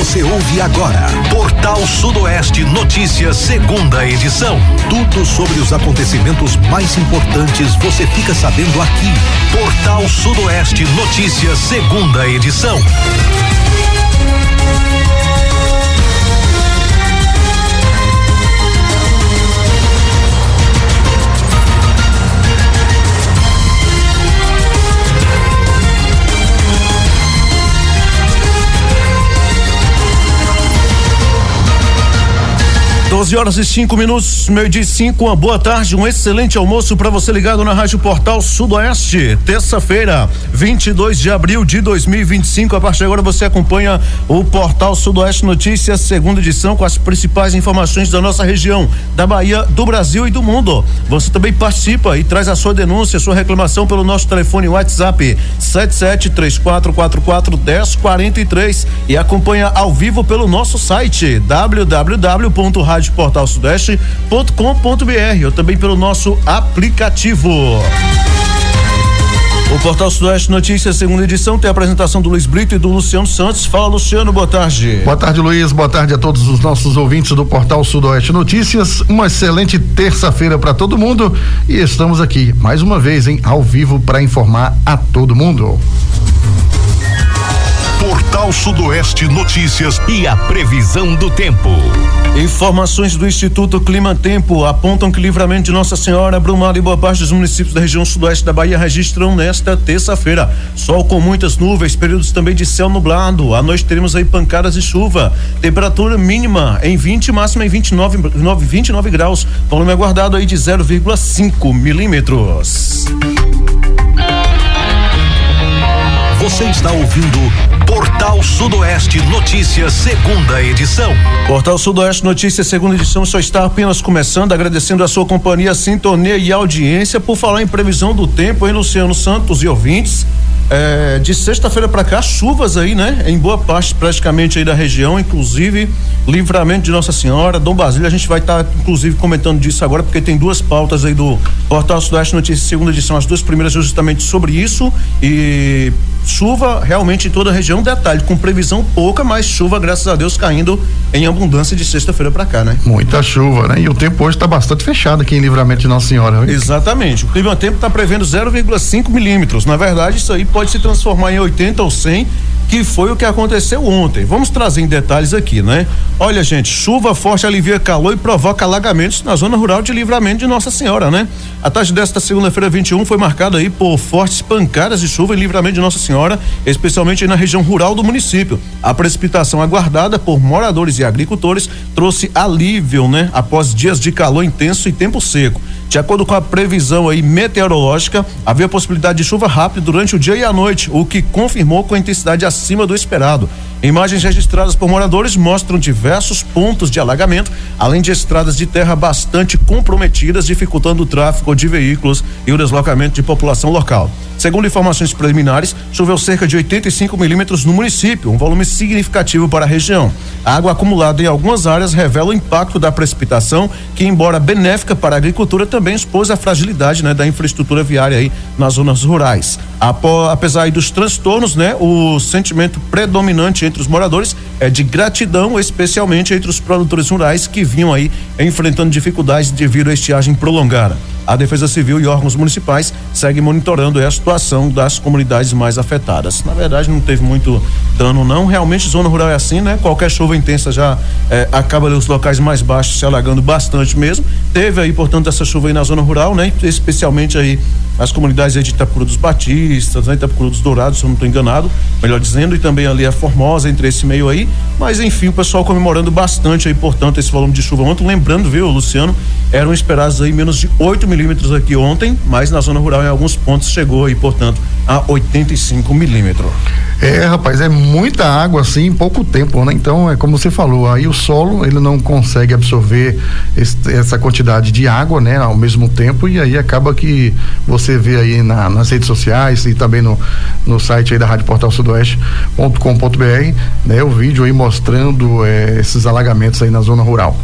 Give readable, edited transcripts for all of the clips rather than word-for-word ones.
Você ouve agora Portal Sudoeste Notícias, segunda edição. Tudo sobre os acontecimentos mais importantes você fica sabendo aqui. Portal Sudoeste Notícias, segunda edição. Doze horas e 5 minutos, meio-dia 5, uma boa tarde, um excelente almoço para você ligado na Rádio Portal Sudoeste. Terça-feira, 22 de abril de 2025. A partir de agora você acompanha o Portal Sudoeste Notícias, segunda edição, com as principais informações da nossa região, da Bahia, do Brasil e do mundo. Você também participa e traz a sua denúncia, sua reclamação pelo nosso telefone WhatsApp 7734441043 e acompanha ao vivo pelo nosso site www.radioportalsudeste.com.br ou também pelo nosso aplicativo. O Portal Sudoeste Notícias, segunda edição, tem a apresentação do Luiz Brito e do Luciano Santos. Fala, Luciano, boa tarde. Boa tarde, Luiz, boa tarde a todos os nossos ouvintes do Portal Sudoeste Notícias. Uma excelente terça-feira para todo mundo e estamos aqui mais uma vez, ao vivo, para informar a todo mundo. Portal Sudoeste Notícias e a previsão do tempo. Informações do Instituto Clima Tempo apontam que Livramento de Nossa Senhora, Brumado e boa parte dos municípios da região sudoeste da Bahia registram nesta terça-feira sol com muitas nuvens, períodos também de céu nublado. À noite teremos aí pancadas de chuva. Temperatura mínima em 20, máxima em 29 graus. Volume aguardado aí de 0,5 milímetros. Você está ouvindo Portal Sudoeste Notícias, segunda edição. Portal Sudoeste Notícias, segunda edição, só está apenas começando, agradecendo a sua companhia, sintonia e audiência. Por falar em previsão do tempo, hein, Luciano Santos e ouvintes, de sexta-feira para cá, chuvas aí, né? Em boa parte praticamente aí da região, inclusive Livramento de Nossa Senhora, Dom Basílio. A gente vai estar inclusive comentando disso agora, porque tem duas pautas aí do Portal Sudoeste Notícias, segunda edição, as duas primeiras justamente sobre isso. E chuva realmente em toda a região, detalhe, com previsão pouca, mas chuva, graças a Deus, caindo em abundância de sexta-feira para cá, né? Muita chuva, né? E o tempo hoje está bastante fechado aqui em Livramento de Nossa Senhora. Viu? Exatamente, o Clima Tempo está prevendo 0,5 milímetros. Na verdade, isso aí pode se transformar em 80 ou 100, que foi o que aconteceu ontem. Vamos trazer em detalhes aqui, né? Olha, gente, chuva forte alivia calor e provoca alagamentos na zona rural de Livramento de Nossa Senhora, né? A tarde desta segunda-feira 21 foi marcada aí por fortes pancadas de chuva em Livramento de Nossa Senhora, especialmente na região rural do município. A precipitação aguardada por moradores e agricultores trouxe alívio, né? Após dias de calor intenso e tempo seco. De acordo com a previsão aí meteorológica, havia possibilidade de chuva rápida durante o dia e a noite, o que confirmou com a intensidade acima do esperado. Imagens registradas por moradores mostram diversos pontos de alagamento, além de estradas de terra bastante comprometidas, dificultando o tráfego de veículos e o deslocamento de população local. Segundo informações preliminares, choveu cerca de 85 milímetros no município, um volume significativo para a região. A água acumulada em algumas áreas revela o impacto da precipitação, que, embora benéfica para a agricultura, também expôs a fragilidade, né, da infraestrutura viária aí nas zonas rurais. Apesar aí dos transtornos, né, o sentimento predominante entre os moradores é de gratidão, especialmente entre os produtores rurais que vinham aí enfrentando dificuldades devido à estiagem prolongada. A Defesa Civil e órgãos municipais seguem monitorando a situação das comunidades mais afetadas. Na verdade, não teve muito dano, não. Realmente, zona rural é assim, né? Qualquer chuva intensa já acaba os locais mais baixos se alagando bastante mesmo. Teve aí, portanto, essa chuva aí na zona rural, né? Especialmente aí as comunidades aí de Itapecuru dos Batistas, né? Itapecuru dos Dourados, se eu não estou enganado, melhor dizendo, e também ali a Formosa, entre esse meio aí. Mas, enfim, o pessoal comemorando bastante aí, portanto, esse volume de chuva ontem. Lembrando, viu, Luciano, eram esperados aí menos de 8 milímetros aqui ontem, mas na zona rural em alguns pontos chegou aí, portanto, a 85 milímetros. Rapaz, é muita água assim em pouco tempo, né? Então, é como você falou, aí o solo, ele não consegue absorver essa quantidade de água, né? Ao mesmo tempo, e aí acaba que você vê aí nas redes sociais e também no site aí da Rádio Portal Sudoeste.com.br, né? O vídeo aí mostrando esses alagamentos aí na zona rural.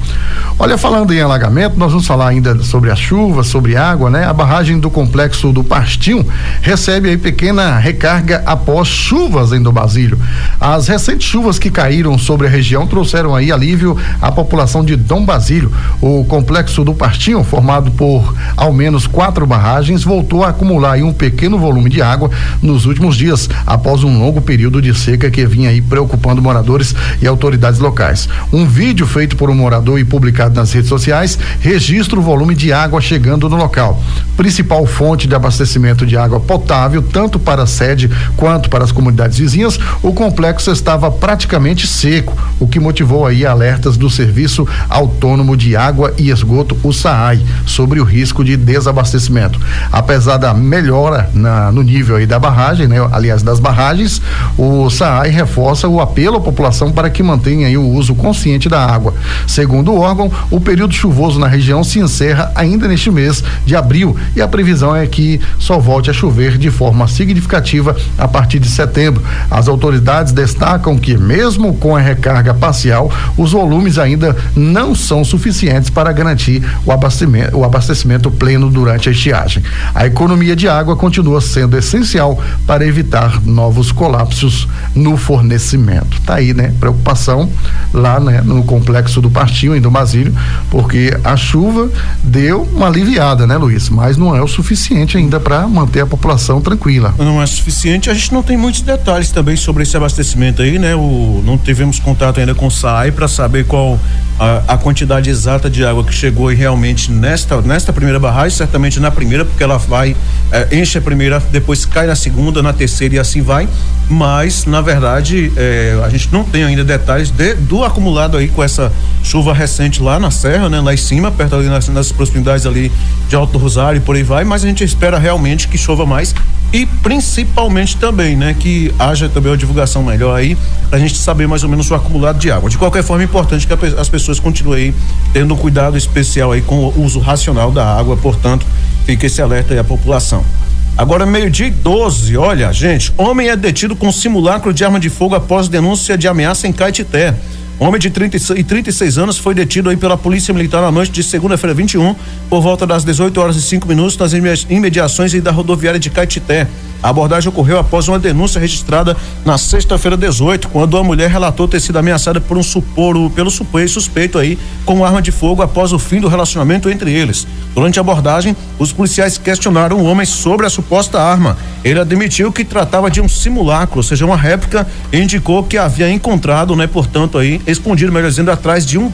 Olha, falando em alagamento, nós vamos falar ainda sobre a chuva, sobre água, né? A barragem do complexo do Pastinho recebe aí pequena recarga após chuvas em Dom Basílio. As recentes chuvas que caíram sobre a região trouxeram aí alívio à população de Dom Basílio. O complexo do Partinho, formado por ao menos 4 barragens, voltou a acumular aí um pequeno volume de água nos últimos dias, após um longo período de seca que vinha aí preocupando moradores e autoridades locais. Um vídeo feito por um morador e publicado nas redes sociais registra o volume de água chegando no local. Principal fonte de abastecimento de água potável, tanto para a sede quanto para as comunidades vizinhas, o complexo estava praticamente seco, o que motivou aí alertas do Serviço Autônomo de Água e Esgoto, o SAAI, sobre o risco de desabastecimento. Apesar da melhora no nível aí da barragem, né? Aliás, das barragens, o SAAI reforça o apelo à população para que mantenha aí o uso consciente da água. Segundo o órgão, o período chuvoso na região se encerra ainda neste mês de abril e a previsão é que só volte a chover de forma significativa a partir de setembro. As autoridades destacam que, mesmo com a recarga parcial, os volumes ainda não são suficientes para garantir o abastecimento pleno durante a estiagem. A economia de água continua sendo essencial para evitar novos colapsos no fornecimento. Tá aí, né? Preocupação lá, né? No complexo do Partinho, em Dom Basílio, porque a chuva deu uma aliviada, né, Luiz? Mas não é o suficiente ainda para manter a população tranquila. Não é suficiente, a gente não tem muitos detalhes também sobre esse abastecimento aí, né? Não tivemos contato ainda com o SAAI para saber qual a quantidade exata de água que chegou e realmente nesta primeira barragem, certamente na primeira, porque ela vai, enche a primeira, depois cai na segunda, na terceira e assim vai, mas na verdade a gente não tem ainda detalhes do acumulado aí com essa chuva recente lá na serra, né? Lá em cima, perto ali nas proximidades ali de Alto Rosário e por aí vai, mas a gente espera realmente que chova mais e principalmente também, né? Que haja também uma divulgação melhor aí, pra gente saber mais ou menos o acumulado de água. De qualquer forma, é importante que as pessoas continuem aí tendo um cuidado especial aí com o uso racional da água, portanto, fica esse alerta aí à população. Agora, 12:12, olha, gente, homem é detido com simulacro de arma de fogo após denúncia de ameaça em Caetité. Homem de 36 anos foi detido aí pela Polícia Militar na noite de segunda-feira 21, por volta das 18h05 nas imediações aí da rodoviária de Caetité. A abordagem ocorreu após uma denúncia registrada na sexta-feira 18, quando a mulher relatou ter sido ameaçada por pelo suspeito aí com arma de fogo após o fim do relacionamento entre eles. Durante a abordagem, os policiais questionaram o homem sobre a suposta arma. Ele admitiu que tratava de um simulacro, ou seja, uma réplica, e indicou que havia encontrado, né, portanto aí, escondido, melhor dizendo, atrás de um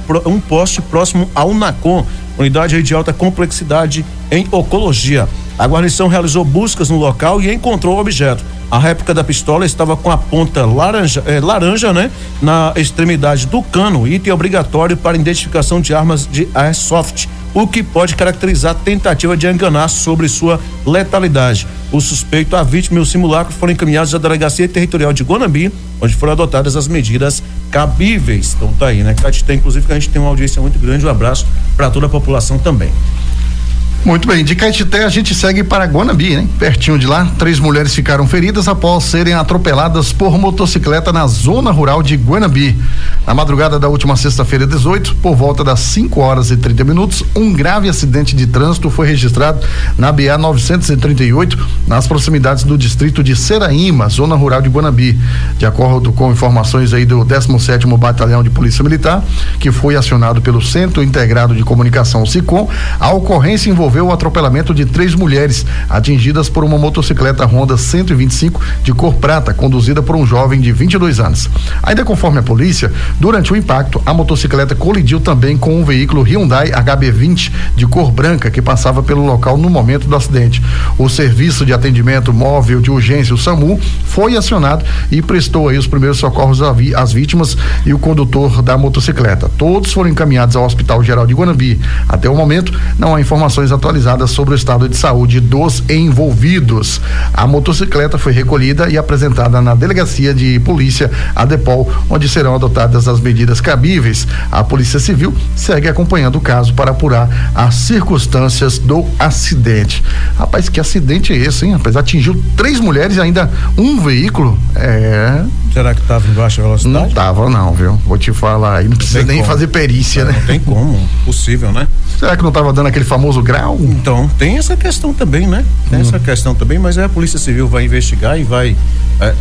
poste próximo ao NACOM, unidade de alta complexidade em oncologia. A guarnição realizou buscas no local e encontrou o objeto. A réplica da pistola estava com a ponta laranja, né? Na extremidade do cano, item obrigatório para identificação de armas de airsoft, o que pode caracterizar tentativa de enganar sobre sua letalidade. O suspeito, a vítima e o simulacro foram encaminhados à Delegacia Territorial de Guanambi, onde foram adotadas as medidas cabíveis. Então tá aí, né? Caetité, inclusive, que a gente tem uma audiência muito grande, um abraço para toda a população também. Muito bem, de Caetité a gente segue para Guanambi, né? Pertinho de lá, 3 mulheres ficaram feridas após serem atropeladas por motocicleta na zona rural de Guanambi. Na madrugada da última sexta-feira 18, por volta das 5h30, um grave acidente de trânsito foi registrado na BA 938, nas proximidades do distrito de Seraíma, zona rural de Guanambi. De acordo com informações aí do 17º Batalhão de Polícia Militar, que foi acionado pelo Centro Integrado de Comunicação SICOM, a ocorrência envolveu o atropelamento de 3 mulheres atingidas por uma motocicleta Honda 125 de cor prata, conduzida por um jovem de 22 anos. Ainda conforme a polícia, durante o impacto, a motocicleta colidiu também com um veículo Hyundai HB20 de cor branca que passava pelo local no momento do acidente. O Serviço de Atendimento Móvel de Urgência, o SAMU, foi acionado e prestou aí os primeiros socorros às vítimas e o condutor da motocicleta. Todos foram encaminhados ao Hospital Geral de Guanambi. Até o momento, não há informações atualizadas sobre o estado de saúde dos envolvidos. A motocicleta foi recolhida e apresentada na Delegacia de Polícia, a DEPOL, onde serão adotadas as medidas cabíveis. A Polícia Civil segue acompanhando o caso para apurar as circunstâncias do acidente. Rapaz, que acidente é esse, hein? Rapaz, atingiu 3 mulheres e ainda um veículo. Será que estava em baixa velocidade? Não tava não, viu? Vou te falar, aí não precisa nem fazer perícia, né? Não tem como, possível, né? Será que não tava dando aquele famoso grau? Então, tem essa questão também, né? Tem essa questão também, mas a Polícia Civil vai investigar e vai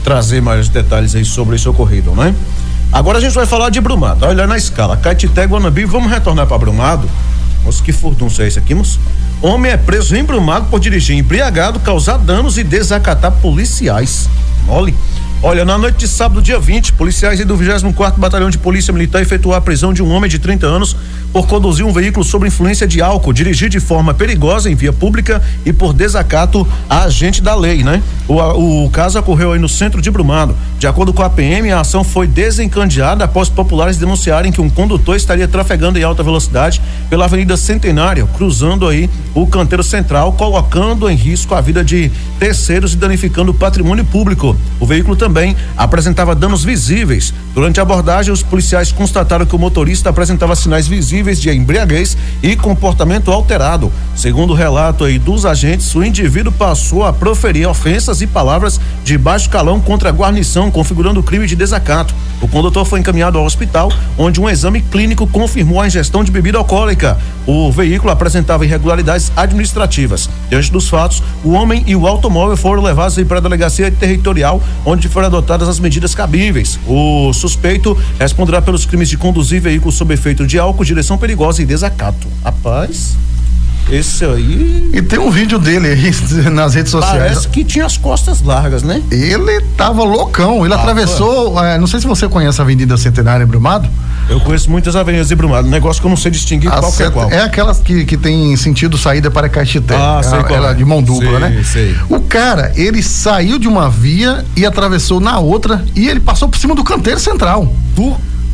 trazer mais detalhes aí sobre esse ocorrido, né? Agora a gente vai falar de Brumado. Olha na escala, Caetité, Guanabi, vamos retornar para Brumado. Nossa, que furdunço é esse aqui, moço? Homem é preso em Brumado por dirigir embriagado, causar danos e desacatar policiais. Mole. Olha, na noite de sábado, dia 20, policiais do 24º Batalhão de Polícia Militar efetuaram a prisão de um homem de 30 anos por conduzir um veículo sob influência de álcool, dirigir de forma perigosa em via pública e por desacato a agente da lei, né? O caso ocorreu aí no centro de Brumado. De acordo com a PM, a ação foi desencadeada após populares denunciarem que um condutor estaria trafegando em alta velocidade pela Avenida Centenário, cruzando aí o canteiro central, colocando em risco a vida de terceiros e danificando o patrimônio público. O veículo também apresentava danos visíveis. Durante a abordagem, os policiais constataram que o motorista apresentava sinais visíveis de embriaguez e comportamento alterado. Segundo o relato aí dos agentes, o indivíduo passou a proferir ofensas e palavras de baixo calão contra a guarnição, configurando o crime de desacato. O condutor foi encaminhado ao hospital, onde um exame clínico confirmou a ingestão de bebida alcoólica. O veículo apresentava irregularidades administrativas. Diante dos fatos, o homem e o automóvel foram levados para a delegacia territorial, onde foram adotadas as medidas cabíveis. O suspeito responderá pelos crimes de conduzir veículo sob efeito de álcool, direção perigosa e desacato. Rapaz, esse aí... E tem um vídeo dele aí nas redes sociais. Parece que tinha as costas largas, né? Ele tava loucão, ele atravessou, não sei se você conhece a Avenida Centenária em Brumado. Eu conheço muitas avenidas de Brumado, negócio que eu não sei distinguir qual que é qual. É aquelas que tem sentido saída para Caetité. Sei qual ela é. De mão dupla, sei, né? Sei. O cara, ele saiu de uma via e atravessou na outra e ele passou por cima do canteiro central.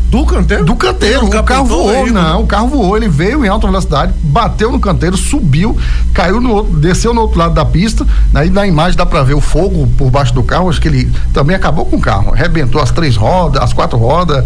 Do canteiro? Do canteiro, o carro voou, o carro voou, ele veio em alta velocidade, bateu no canteiro, subiu, caiu no outro, desceu no outro lado da pista, aí na imagem dá pra ver o fogo por baixo do carro, acho que ele também acabou com o carro, arrebentou as 4 rodas,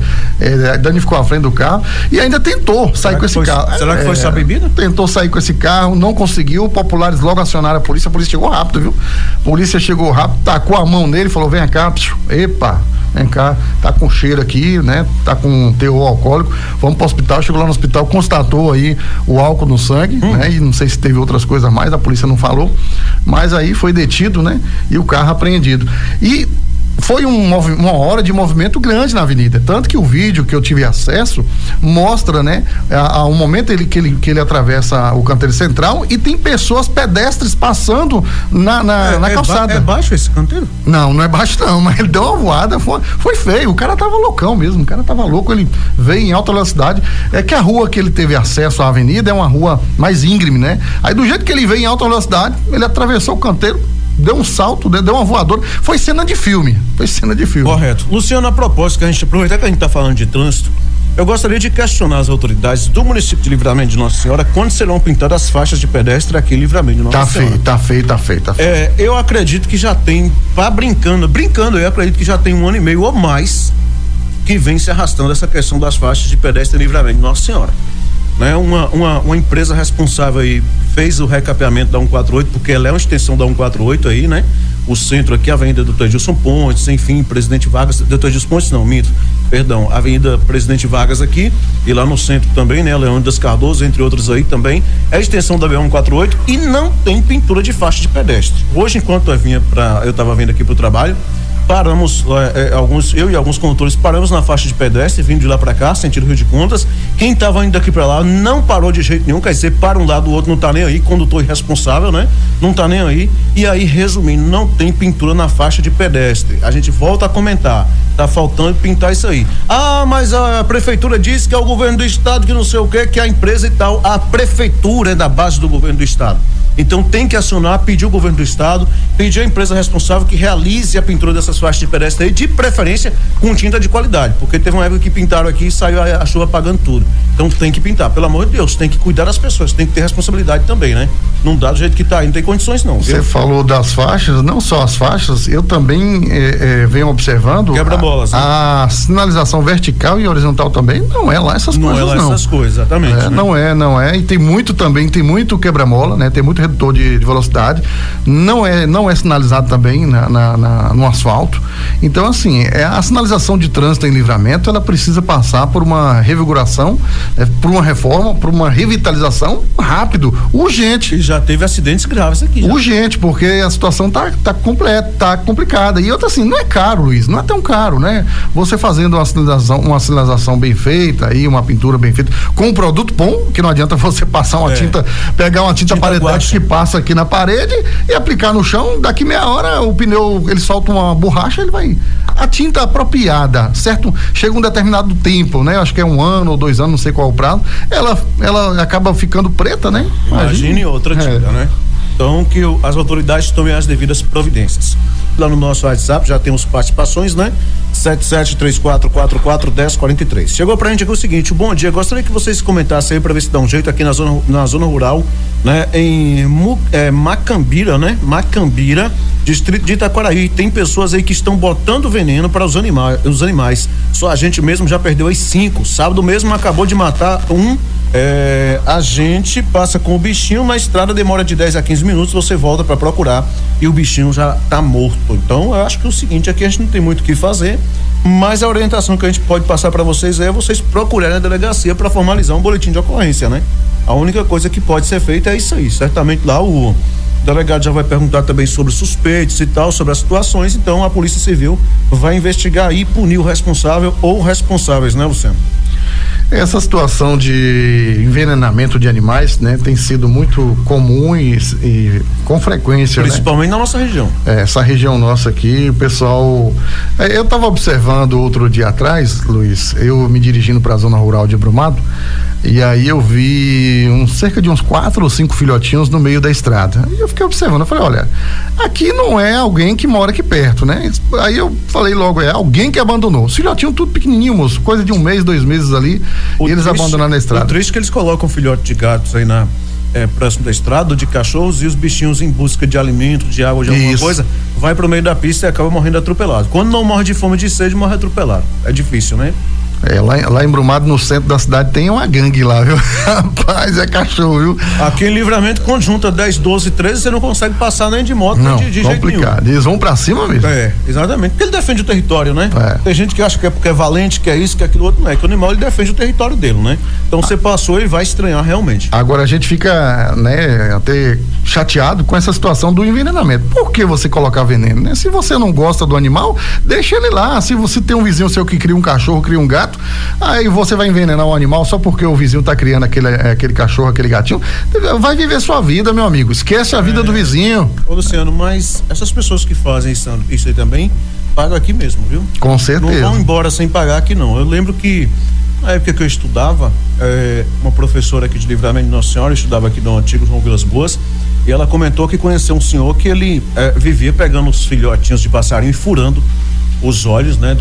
danificou a frente do carro e ainda tentou sair com esse carro. Será que foi essa bebida? Tentou sair com esse carro, não conseguiu, populares logo acionaram a polícia chegou rápido, viu? A polícia chegou rápido, tacou a mão nele, falou, vem cá, epa, vem cá, tá com cheiro aqui, né? Tá com teor alcoólico, vamos pro hospital, chegou lá no hospital, constatou aí o álcool no sangue, né? E não sei se teve outras coisas mais, a polícia não falou, mas aí foi detido, né? E o carro apreendido. E foi uma hora de movimento grande na avenida, tanto que o vídeo que eu tive acesso mostra, né, o momento que ele atravessa o canteiro central e tem pessoas pedestres passando na calçada. É baixo esse canteiro? Não é baixo não, mas ele deu uma voada, foi feio, o cara tava loucão mesmo, o cara tava louco, ele veio em alta velocidade, é que a rua que ele teve acesso à avenida é uma rua mais íngreme, né? Aí do jeito que ele veio em alta velocidade, ele atravessou o canteiro, deu um salto, deu uma voadora, foi cena de filme. Correto. Luciano, a propósito, que a gente aproveitar que a gente tá falando de trânsito, eu gostaria de questionar as autoridades do município de Livramento de Nossa Senhora quando serão pintadas as faixas de pedestre aqui em Livramento de Nossa Senhora. Tá feio. Eu acredito que já tem, brincando, eu acredito que já tem 1 ano e meio ou mais que vem se arrastando essa questão das faixas de pedestre em Livramento de Nossa Senhora. Né? Uma empresa responsável aí fez o recapeamento da 148, porque ela é uma extensão da 148 aí, né? O centro aqui, a Avenida Dr. Edilson Pontes, enfim, Presidente Vargas, Dr. Edilson Pontes não, Avenida Presidente Vargas aqui, e lá no centro também, né? Leônidas Cardoso, entre outros aí também, é a extensão da BR-148 e não tem pintura de faixa de pedestre. Hoje, enquanto eu estava vindo aqui pro trabalho, paramos, eu e alguns condutores paramos na faixa de pedestre, vindo de lá para cá, sentido Rio de Contas. Quem estava indo daqui para lá não parou de jeito nenhum, quer dizer, para um lado, o outro não tá nem aí, condutor irresponsável, né? Não tá nem aí. E aí, resumindo, não tem pintura na faixa de pedestre. A gente volta a comentar, tá faltando pintar isso aí. Mas a prefeitura diz que é o governo do estado, que não sei o quê, que é a empresa e tal. A prefeitura é da base do governo do estado. Então tem que acionar, pedir o governo do estado, pedir a empresa responsável que realize a pintura dessas faixas de pedestre aí, de preferência com tinta de qualidade, porque teve uma época que pintaram aqui e saiu a chuva apagando tudo. Então tem que pintar, pelo amor de Deus, tem que cuidar das pessoas, tem que ter responsabilidade também, né? não dá do jeito que tá aí, não tem condições não. Você falou das faixas, não só as faixas, eu também venho observando quebra-bolas, né? A sinalização vertical e horizontal também não é lá essas coisas não. Não é lá essas coisas, exatamente. Né? Não é, e tem muito quebra-mola, né? Tem muito redutor de velocidade, não é sinalizado também no asfalto. Então, assim, a sinalização de trânsito em Livramento, ela precisa passar por uma revigoração, por uma reforma, por uma revitalização rápido, urgente. E já teve acidentes graves aqui. Já. Urgente, porque a situação tá complicada. E outra, assim, não é caro, Luiz, não é tão caro, né? Você fazendo uma sinalização bem feita, aí uma pintura bem feita, com um produto bom, que não adianta você passar uma tinta, pegar uma tinta paredete que passa aqui na parede e aplicar no chão, daqui meia hora o pneu, ele solta uma borracha, ele vai... A tinta apropriada, certo? Chega um determinado tempo, né? Acho que é 1 ano ou 2 anos, não sei qual é o prazo, ela acaba ficando preta, né? Imagine outra tinta, né? Então, que as autoridades tomem as devidas providências. Lá no nosso WhatsApp já temos participações, né? 7734441043. Chegou pra gente aqui o seguinte: bom dia, gostaria que vocês comentassem aí pra ver se dá um jeito aqui na zona rural, né? Em Macambira, né? Macambira, distrito de Itaquaraí. Tem pessoas aí que estão botando veneno para os animais. Só a gente mesmo já perdeu aí 5. Sábado mesmo acabou de matar um. A gente passa com o bichinho na estrada, demora de 10 a 15 minutos, você volta para procurar e o bichinho já tá morto. Então eu acho que é o seguinte, aqui a gente não tem muito o que fazer, mas a orientação que a gente pode passar para vocês é vocês procurarem a delegacia para formalizar um boletim de ocorrência, né? A única coisa que pode ser feita é isso aí. Certamente lá o delegado já vai perguntar também sobre suspeitos e tal, sobre as situações, então a Polícia Civil vai investigar e punir o responsável ou responsáveis, né, Luciano? Essa situação de envenenamento de animais, né, tem sido muito comum e com frequência, principalmente, né? Na nossa região. Essa região nossa aqui, o pessoal, eu estava observando outro dia atrás, Luiz, eu me dirigindo para a zona rural de Brumado, e aí eu vi cerca de uns 4 ou 5 filhotinhos no meio da estrada. E eu fiquei observando, eu falei, olha, aqui não é alguém que mora aqui perto, né? Aí eu falei logo, é alguém que abandonou. Os filhotinhos tudo pequenininho, moço, coisa de 1 mês, 2 meses ali, e eles abandonaram na estrada. O triste é que eles colocam filhote de gatos aí próximo da estrada, de cachorros, e os bichinhos em busca de alimento, de água, de alguma coisa, vai pro meio da pista e acaba morrendo atropelado. Quando não morre de fome, de sede, morre atropelado. É difícil, né? Lá em Brumado, no centro da cidade, tem uma gangue lá, viu? Rapaz, é cachorro, viu? Aqui em Livramento, quando junta 10, 12, 13, você não consegue passar nem de moto, nem de jeito nenhum. Eles vão pra cima mesmo. Exatamente. Porque ele defende o território, né? Tem gente que acha que é porque é valente, que é isso, que é aquilo outro, não é. Que o animal, ele defende o território dele, né? Então você passou e vai estranhar realmente. Agora a gente fica, né, até chateado com essa situação do envenenamento. Por que você colocar veneno, né? Se você não gosta do animal, deixa ele lá. Se você tem um vizinho seu que cria um cachorro, cria um gato, aí você vai envenenar o animal só porque o vizinho tá criando aquele cachorro, aquele gatinho. Vai viver sua vida, meu amigo. Esquece a vida do vizinho. Ô, Luciano, mas essas pessoas que fazem isso aí também pagam aqui mesmo, viu? Com certeza. Não vão embora sem pagar aqui, não. Eu lembro que na época que eu estudava, uma professora aqui de Livramento de Nossa Senhora, eu estudava aqui no antigo João Vilas Boas, e ela comentou que conheceu um senhor que ele vivia pegando os filhotinhos de passarinho e furando os olhos, né,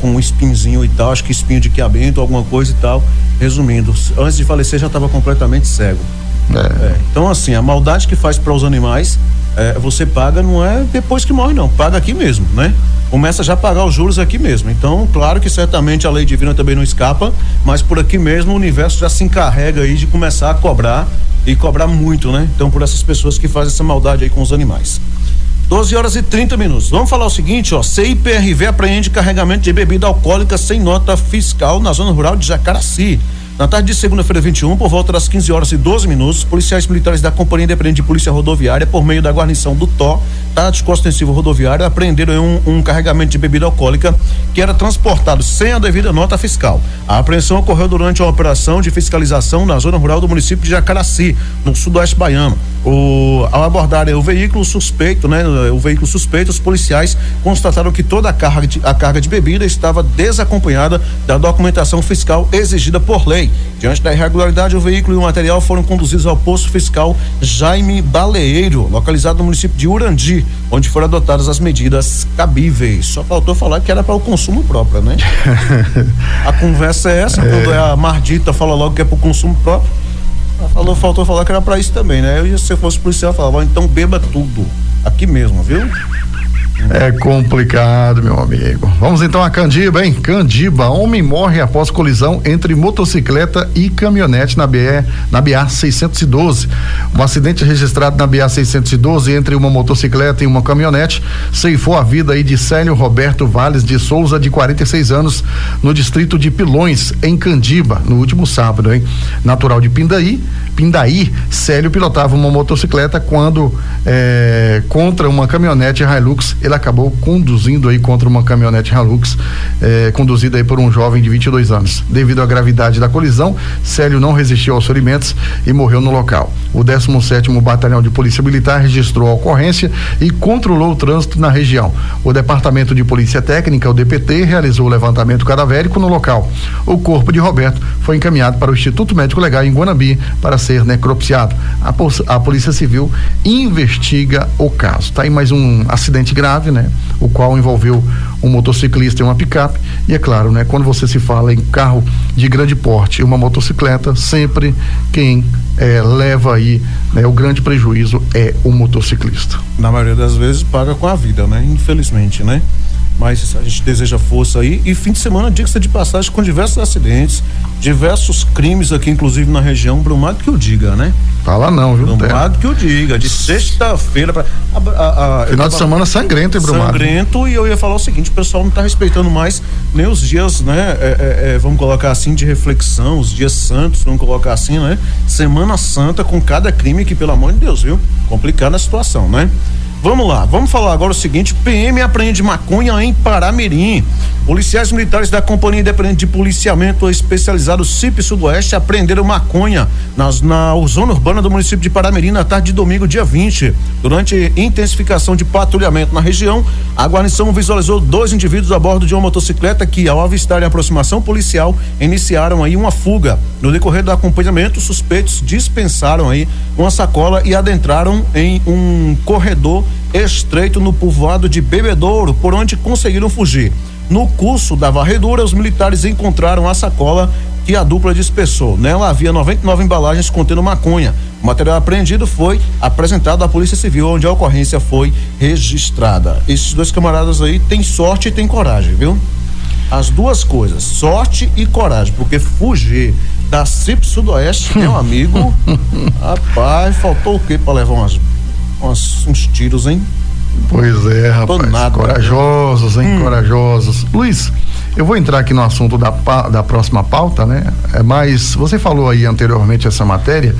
com um espinzinho e tal, acho que espinho de quiabento, alguma coisa e tal. Resumindo, antes de falecer já estava completamente cego. Então, assim, a maldade que faz para os animais, você paga, não é depois que morre, não, paga aqui mesmo, né? Começa já a pagar os juros aqui mesmo. Então, claro que certamente a lei divina também não escapa, mas por aqui mesmo o universo já se encarrega aí de começar a cobrar, e cobrar muito, né? Então, por essas pessoas que fazem essa maldade aí com os animais. 12h30. Vamos falar o seguinte, ó, CIPRV apreende carregamento de bebida alcoólica sem nota fiscal na zona rural de Jacaraci. Na tarde de segunda-feira, 21, por volta das 15h12, policiais militares da Companhia Independente de Polícia Rodoviária, por meio da guarnição do TO, Tático Ostensivo Rodoviário, apreenderam um carregamento de bebida alcoólica que era transportado sem a devida nota fiscal. A apreensão ocorreu durante uma operação de fiscalização na zona rural do município de Jacaraci, no sudoeste baiano. Ao abordarem o veículo suspeito, né? Os policiais constataram que toda a carga de bebida estava desacompanhada da documentação fiscal exigida por lei. Diante da irregularidade, o veículo e o material foram conduzidos ao posto fiscal Jaime Baleeiro, localizado no município de Urandi, onde foram adotadas as medidas cabíveis. Só faltou falar que era para o consumo próprio, né? A conversa é essa, quando a Mardita fala logo que é para o consumo próprio. Faltou falar que era pra isso também, né? Se eu fosse policial, eu falava, então beba tudo. Aqui mesmo, viu? É complicado, meu amigo. Vamos então a Candiba, hein? Candiba, homem morre após colisão entre motocicleta e caminhonete na BA 612. Um acidente registrado na BA 612 entre uma motocicleta e uma caminhonete ceifou a vida aí de Célio Roberto Valles de Souza, de 46 anos, no distrito de Pilões, em Candiba, no último sábado, hein? Natural de Pindaí, Célio pilotava uma motocicleta quando contra uma caminhonete Hilux. Ele acabou conduzindo aí contra uma caminhonete Hilux, conduzida aí por um jovem de 22 anos. Devido à gravidade da colisão, Célio não resistiu aos ferimentos e morreu no local. O 17º Batalhão de Polícia Militar registrou a ocorrência e controlou o trânsito na região. O Departamento de Polícia Técnica, o DPT, realizou o levantamento cadavérico no local. O corpo de Roberto foi encaminhado para o Instituto Médico Legal em Guanambi para ser necropsiado. A Polícia Civil investiga o caso. Tá aí mais um acidente grave, né? O qual envolveu um motociclista e uma picape. E é claro, né? Quando você se fala em carro de grande porte e uma motocicleta, sempre quem leva aí, né, o grande prejuízo é o motociclista. Na maioria das vezes paga com a vida, né? Infelizmente, né? Mas a gente deseja força aí. E fim de semana, diga-se de passagem, com diversos acidentes, diversos crimes aqui, inclusive na região. Brumado que o diga, né? Fala não, viu? Brumado que o diga. De sexta-feira pra... Final de semana sangrento, hein, Brumado? Sangrento, e eu ia falar o seguinte: o pessoal não tá respeitando mais nem os dias, né? Vamos colocar assim, de reflexão, os dias santos, vamos colocar assim, né? Semana Santa com cada crime que, pelo amor de Deus, viu? Complicada a situação, né? Vamos lá, vamos falar agora o seguinte: PM apreende maconha em Paramirim. Policiais militares da Companhia Independente de Policiamento Especializado CIP Sudoeste apreenderam maconha na zona urbana do município de Paramirim na tarde de domingo, dia 20. Durante intensificação de patrulhamento na região, a guarnição visualizou 2 indivíduos a bordo de uma motocicleta que, ao avistarem a aproximação policial, iniciaram aí uma fuga. No decorrer do acompanhamento, os suspeitos dispensaram aí uma sacola e adentraram em um corredor estreito no povoado de Bebedouro, por onde conseguiram fugir. No curso da varredura, os militares encontraram a sacola que a dupla dispersou. Nela havia 99 embalagens contendo maconha. O material apreendido foi apresentado à Polícia Civil, onde a ocorrência foi registrada. Esses 2 camaradas aí têm sorte e têm coragem, viu? As duas coisas, sorte e coragem, porque fugir da CIP Sudoeste, meu amigo, rapaz, faltou o quê pra levar uns tiros, hein? Pois é, rapaz. Nada, corajosos, hein? Corajosos. Luiz, eu vou entrar aqui no assunto da próxima pauta, né? Mas você falou aí anteriormente essa matéria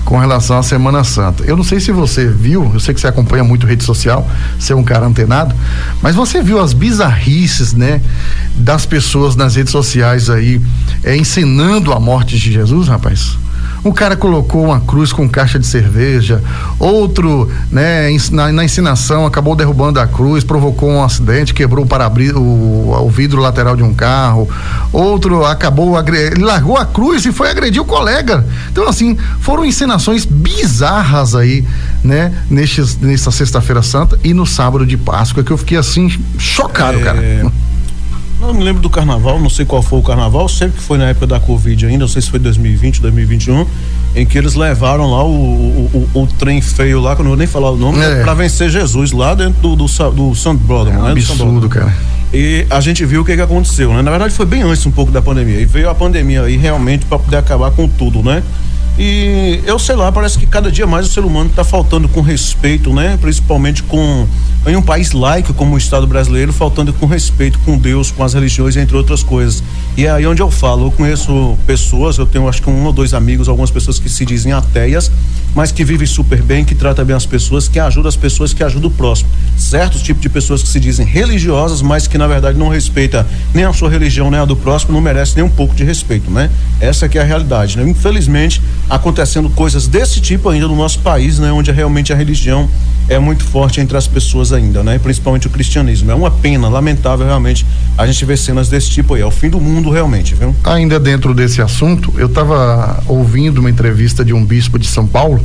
com relação à Semana Santa. Eu não sei se você viu, eu sei que você acompanha muito rede social, você é um cara antenado, mas você viu as bizarrices, né? Das pessoas nas redes sociais aí, encenando a morte de Jesus, rapaz? Um cara colocou uma cruz com caixa de cerveja, outro, né, na ensinação acabou derrubando a cruz, provocou um acidente, quebrou o vidro lateral de um carro, outro ele largou a cruz e foi agredir o colega. Então, assim, foram encenações bizarras aí, né, nessa sexta-feira santa e no sábado de Páscoa, que eu fiquei assim, chocado, cara. Não me lembro do carnaval, não sei qual foi o carnaval, sempre que foi na época da Covid ainda, não sei se foi 2020, 2021, em que eles levaram lá o trem feio lá, que eu não vou nem falar o nome, pra vencer Jesus lá dentro do Sandbrothers, né? Absurdo, cara. E a gente viu o que aconteceu, né? Na verdade foi bem antes um pouco da pandemia, e veio a pandemia aí realmente para poder acabar com tudo, né? E eu sei lá, parece que cada dia mais o ser humano está faltando com respeito, né? Principalmente em um país laico como o Estado brasileiro, faltando com respeito com Deus, com as religiões, entre outras coisas. E é aí onde eu falo, eu conheço pessoas, eu tenho acho que 1 ou 2 amigos, algumas pessoas que se dizem ateias, mas que vivem super bem, que tratam bem as pessoas, que ajudam as pessoas, que ajudam o próximo. Certos tipos de pessoas que se dizem religiosas, mas que na verdade não respeita nem a sua religião, nem a do próximo, não merece nem um pouco de respeito, né? Essa que é a realidade, né? Infelizmente, acontecendo coisas desse tipo ainda no nosso país, né? Onde realmente a religião é muito forte entre as pessoas ainda, né? Principalmente o cristianismo. É uma pena, lamentável realmente a gente ver cenas desse tipo aí, é o fim do mundo realmente, viu? Ainda dentro desse assunto, eu estava ouvindo uma entrevista de um bispo de São Paulo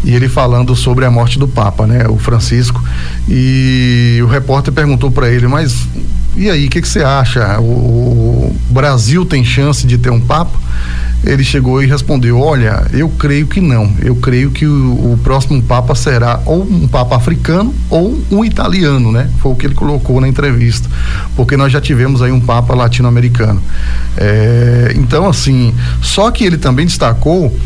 e ele falando sobre a morte do Papa, né? O Francisco, e o repórter perguntou para ele, mas e aí, o que você acha? O Brasil tem chance de ter um Papa? ele chegou e respondeu: olha, eu creio que não, eu creio que o próximo Papa será ou um Papa africano ou um italiano, né? Foi o que ele colocou na entrevista, porque nós já tivemos aí um Papa latino-americano. Então, assim, só que ele também destacou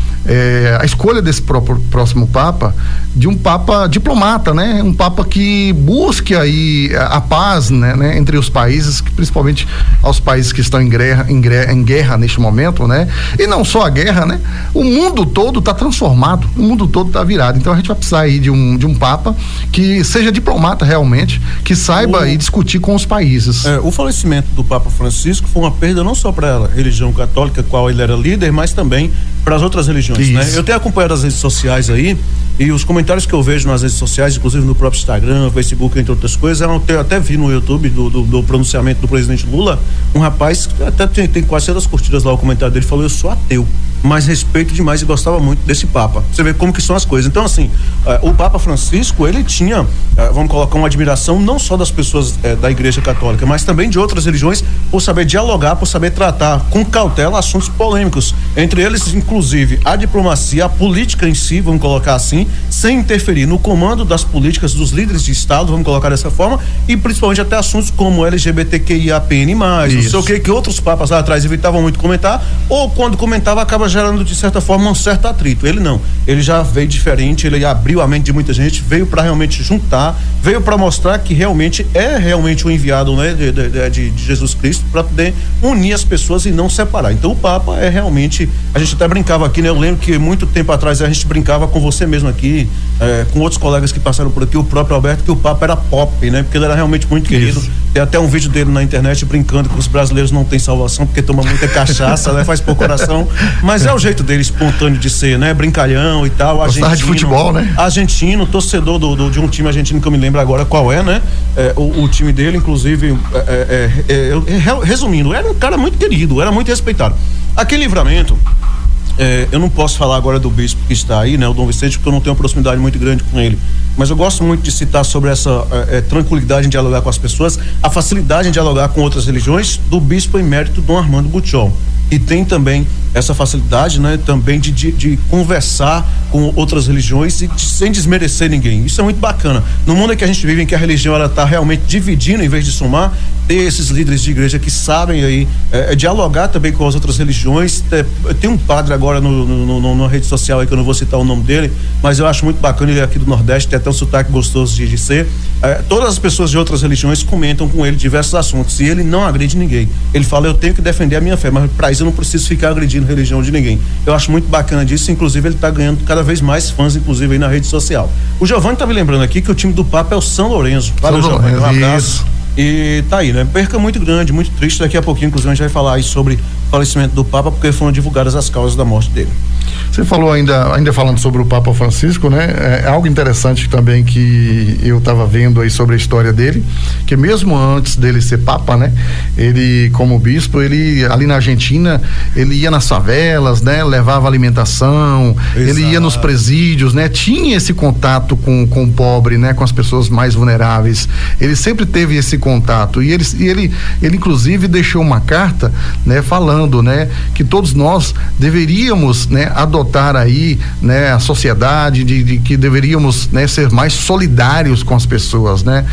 a escolha desse próximo Papa, de um Papa diplomata, né? Um Papa que busque aí a paz, né? Entre os países, principalmente aos países que estão em guerra neste momento, né? E não só a guerra, né? O mundo todo está transformado, o mundo todo está virado. Então a gente vai precisar aí de um Papa que seja diplomata realmente, que saiba aí discutir com os países. O falecimento do Papa Francisco foi uma perda não só para a religião católica, qual ele era líder, mas também para as outras religiões, né? Eu tenho acompanhado as redes sociais aí, e os comentários que eu vejo nas redes sociais, inclusive no próprio Instagram, Facebook, entre outras coisas, eu até vi no YouTube do pronunciamento do presidente Lula, um rapaz que até tem quase 100 curtidas lá, o comentário dele falou: eu sou ateu, mas respeito demais e gostava muito desse Papa. Você vê como que são as coisas. Então, assim, o Papa Francisco, ele tinha, vamos colocar, uma admiração não só das pessoas da Igreja Católica, mas também de outras religiões, por saber dialogar, por saber tratar com cautela assuntos polêmicos, entre eles, inclusive, a diplomacia, a política em si, vamos colocar assim, sem interferir no comando das políticas dos líderes de Estado, vamos colocar dessa forma, e principalmente até assuntos como LGBTQIAPN+, não sei o que outros papas lá atrás evitavam muito comentar, ou quando comentava acaba gerando de certa forma um certo atrito. Ele não, ele já veio diferente, ele abriu a mente de muita gente, veio para realmente juntar, veio para mostrar que realmente o enviado, né, de Jesus Cristo, para poder unir as pessoas e não separar. Então o Papa é realmente, a gente até brincava aqui, né? Eu lembro que muito tempo atrás a gente brincava com você mesmo aqui, com outros colegas que passaram por aqui, o próprio Alberto, que o Papa era pop, né? Porque ele era realmente muito querido. Tem até um vídeo dele na internet brincando que os brasileiros não têm salvação porque tomam muita cachaça, né? Faz pouco coração, mas é o jeito dele espontâneo de ser, né? Brincalhão e tal. Gostava de futebol, né? Argentino, torcedor de um time argentino que eu me lembro agora qual é, né? O time dele, inclusive, resumindo, era um cara muito querido, era muito respeitado. Aquele Livramento, eu não posso falar agora do bispo que está aí, né? O Dom Vicente, porque eu não tenho uma proximidade muito grande com ele. Mas eu gosto muito de citar sobre essa tranquilidade em dialogar com as pessoas, a facilidade em dialogar com outras religiões do bispo emérito Dom Armando Butiol. E tem também essa facilidade, né, também de conversar com outras religiões e sem desmerecer ninguém. Isso é muito bacana. No mundo em que a gente vive, em que a religião ela está realmente dividindo em vez de somar, ter esses líderes de igreja que sabem aí dialogar também com as outras religiões. Tem um padre agora na rede social aí que eu não vou citar o nome dele, mas eu acho muito bacana, ele é aqui do Nordeste, tem até um sotaque gostoso de ser. Todas as pessoas de outras religiões comentam com ele diversos assuntos e ele não agride ninguém. Ele fala: eu tenho que defender a minha fé, mas para isso eu não preciso ficar agredindo a religião de ninguém. Eu acho muito bacana disso, inclusive ele está ganhando cada vez mais fãs, inclusive aí na rede social. O Giovanni tá me lembrando aqui que o time do Papa é o São Lourenço. Valeu, Giovanni, um abraço. Isso. E tá aí, né? Perca muito grande, muito triste. Daqui a pouquinho, inclusive, a gente vai falar aí sobre o falecimento do Papa, porque foram divulgadas as causas da morte dele. Você falou ainda falando sobre o Papa Francisco, né? É algo interessante também que eu estava vendo aí sobre a história dele, que mesmo antes dele ser Papa, né? Ele, como bispo, ele ali na Argentina, ele ia nas favelas, né? Levava alimentação, ele ia nos presídios, né? Tinha esse contato com o pobre, né? Com as pessoas mais vulneráveis. Ele sempre teve esse contato e ele inclusive deixou uma carta, né? Falando, né? Que todos nós deveríamos, né? Adotar aí, né, a sociedade de que deveríamos, né, ser mais solidários com as pessoas, né?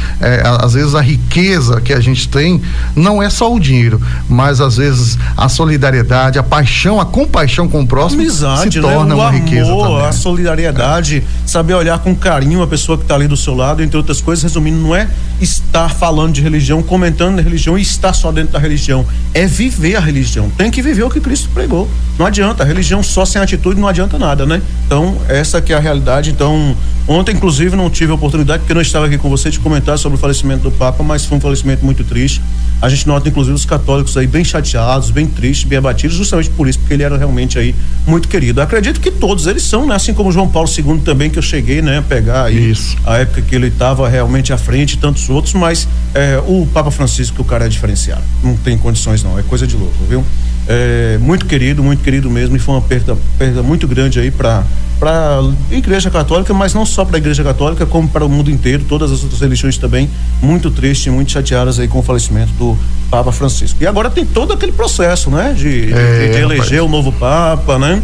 Às vezes a riqueza que a gente tem não é só o dinheiro, mas às vezes a solidariedade, a paixão, a compaixão com o próximo, amizade, se torna, né? Uma riqueza também. A solidariedade, saber olhar com carinho a pessoa que está ali do seu lado, entre outras coisas. Resumindo, não é estar falando de religião, comentando de religião e estar só dentro da religião, é viver a religião. Tem que viver o que Cristo pregou. Não adianta, a religião só sem atitude não adianta nada, né? Então, essa que é a realidade. Então, ontem, inclusive, não tive a oportunidade, porque eu não estava aqui com você, de comentar sobre o falecimento do Papa, mas foi um falecimento muito triste. A gente nota, inclusive, os católicos aí bem chateados, bem tristes, bem abatidos, justamente por isso, porque ele era realmente aí muito querido. Eu acredito que todos eles são, né? Assim como João Paulo II também, que eu cheguei, né, a pegar aí a época que ele estava realmente à frente e tantos outros, mas o Papa Francisco, o cara é diferenciado. Não tem condições não, é coisa de louco, viu? muito querido mesmo, e foi uma perda muito grande aí para Igreja Católica, mas não só para a Igreja Católica, como para o mundo inteiro. Todas as outras religiões também muito tristes, muito chateadas aí com o falecimento do Papa Francisco. E agora tem todo aquele processo, né, de eleger o novo Papa, né,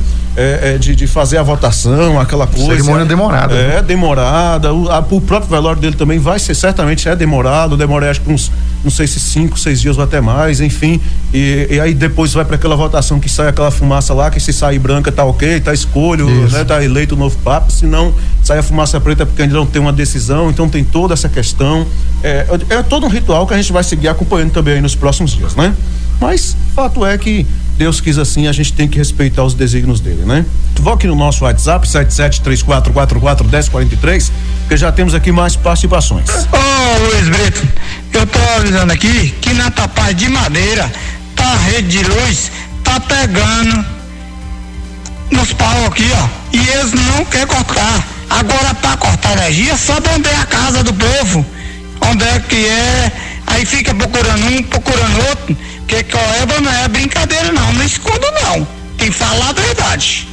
de fazer a votação, aquela coisa. Cerimônia demorada. Demorada. O próprio velório dele também certamente é demorado. Demora acho que uns, não sei se 5, 6 dias ou até mais, enfim. E aí depois vai para aquela votação que sai aquela fumaça lá, que se sair branca tá ok, tá escolho, né, tá eleito o novo Papa. Se não sai a fumaça preta porque ainda não tem uma decisão. Então tem toda essa questão. É todo um ritual que a gente vai seguir acompanhando também aí nos próximos dias, né? Mas fato é que Deus quis assim, a gente tem que respeitar os desígnios dele, né? Vou aqui no nosso WhatsApp 7734441043, porque já temos aqui mais participações. Luiz Brito, eu tô avisando aqui que na Tapaz de Madeira a rede de luz tá pegando nos pau aqui, ó, e eles não querem cortar. Agora para cortar energia, só onde é a casa do povo, onde é que é, aí fica procurando um, procurando outro, porque Coeba não é brincadeira não escondo não, tem que falar a verdade,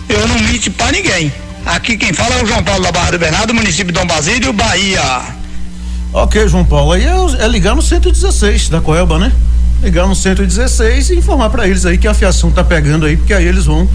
eu não minto pra ninguém. Aqui quem fala é o João Paulo da Barra do Bernardo, município de Dom Basílio, Bahia. Ok, João Paulo, aí é ligar no 116 da Coeba, né? Ligar no 116 e informar para eles aí que a fiação tá pegando aí, porque aí eles vão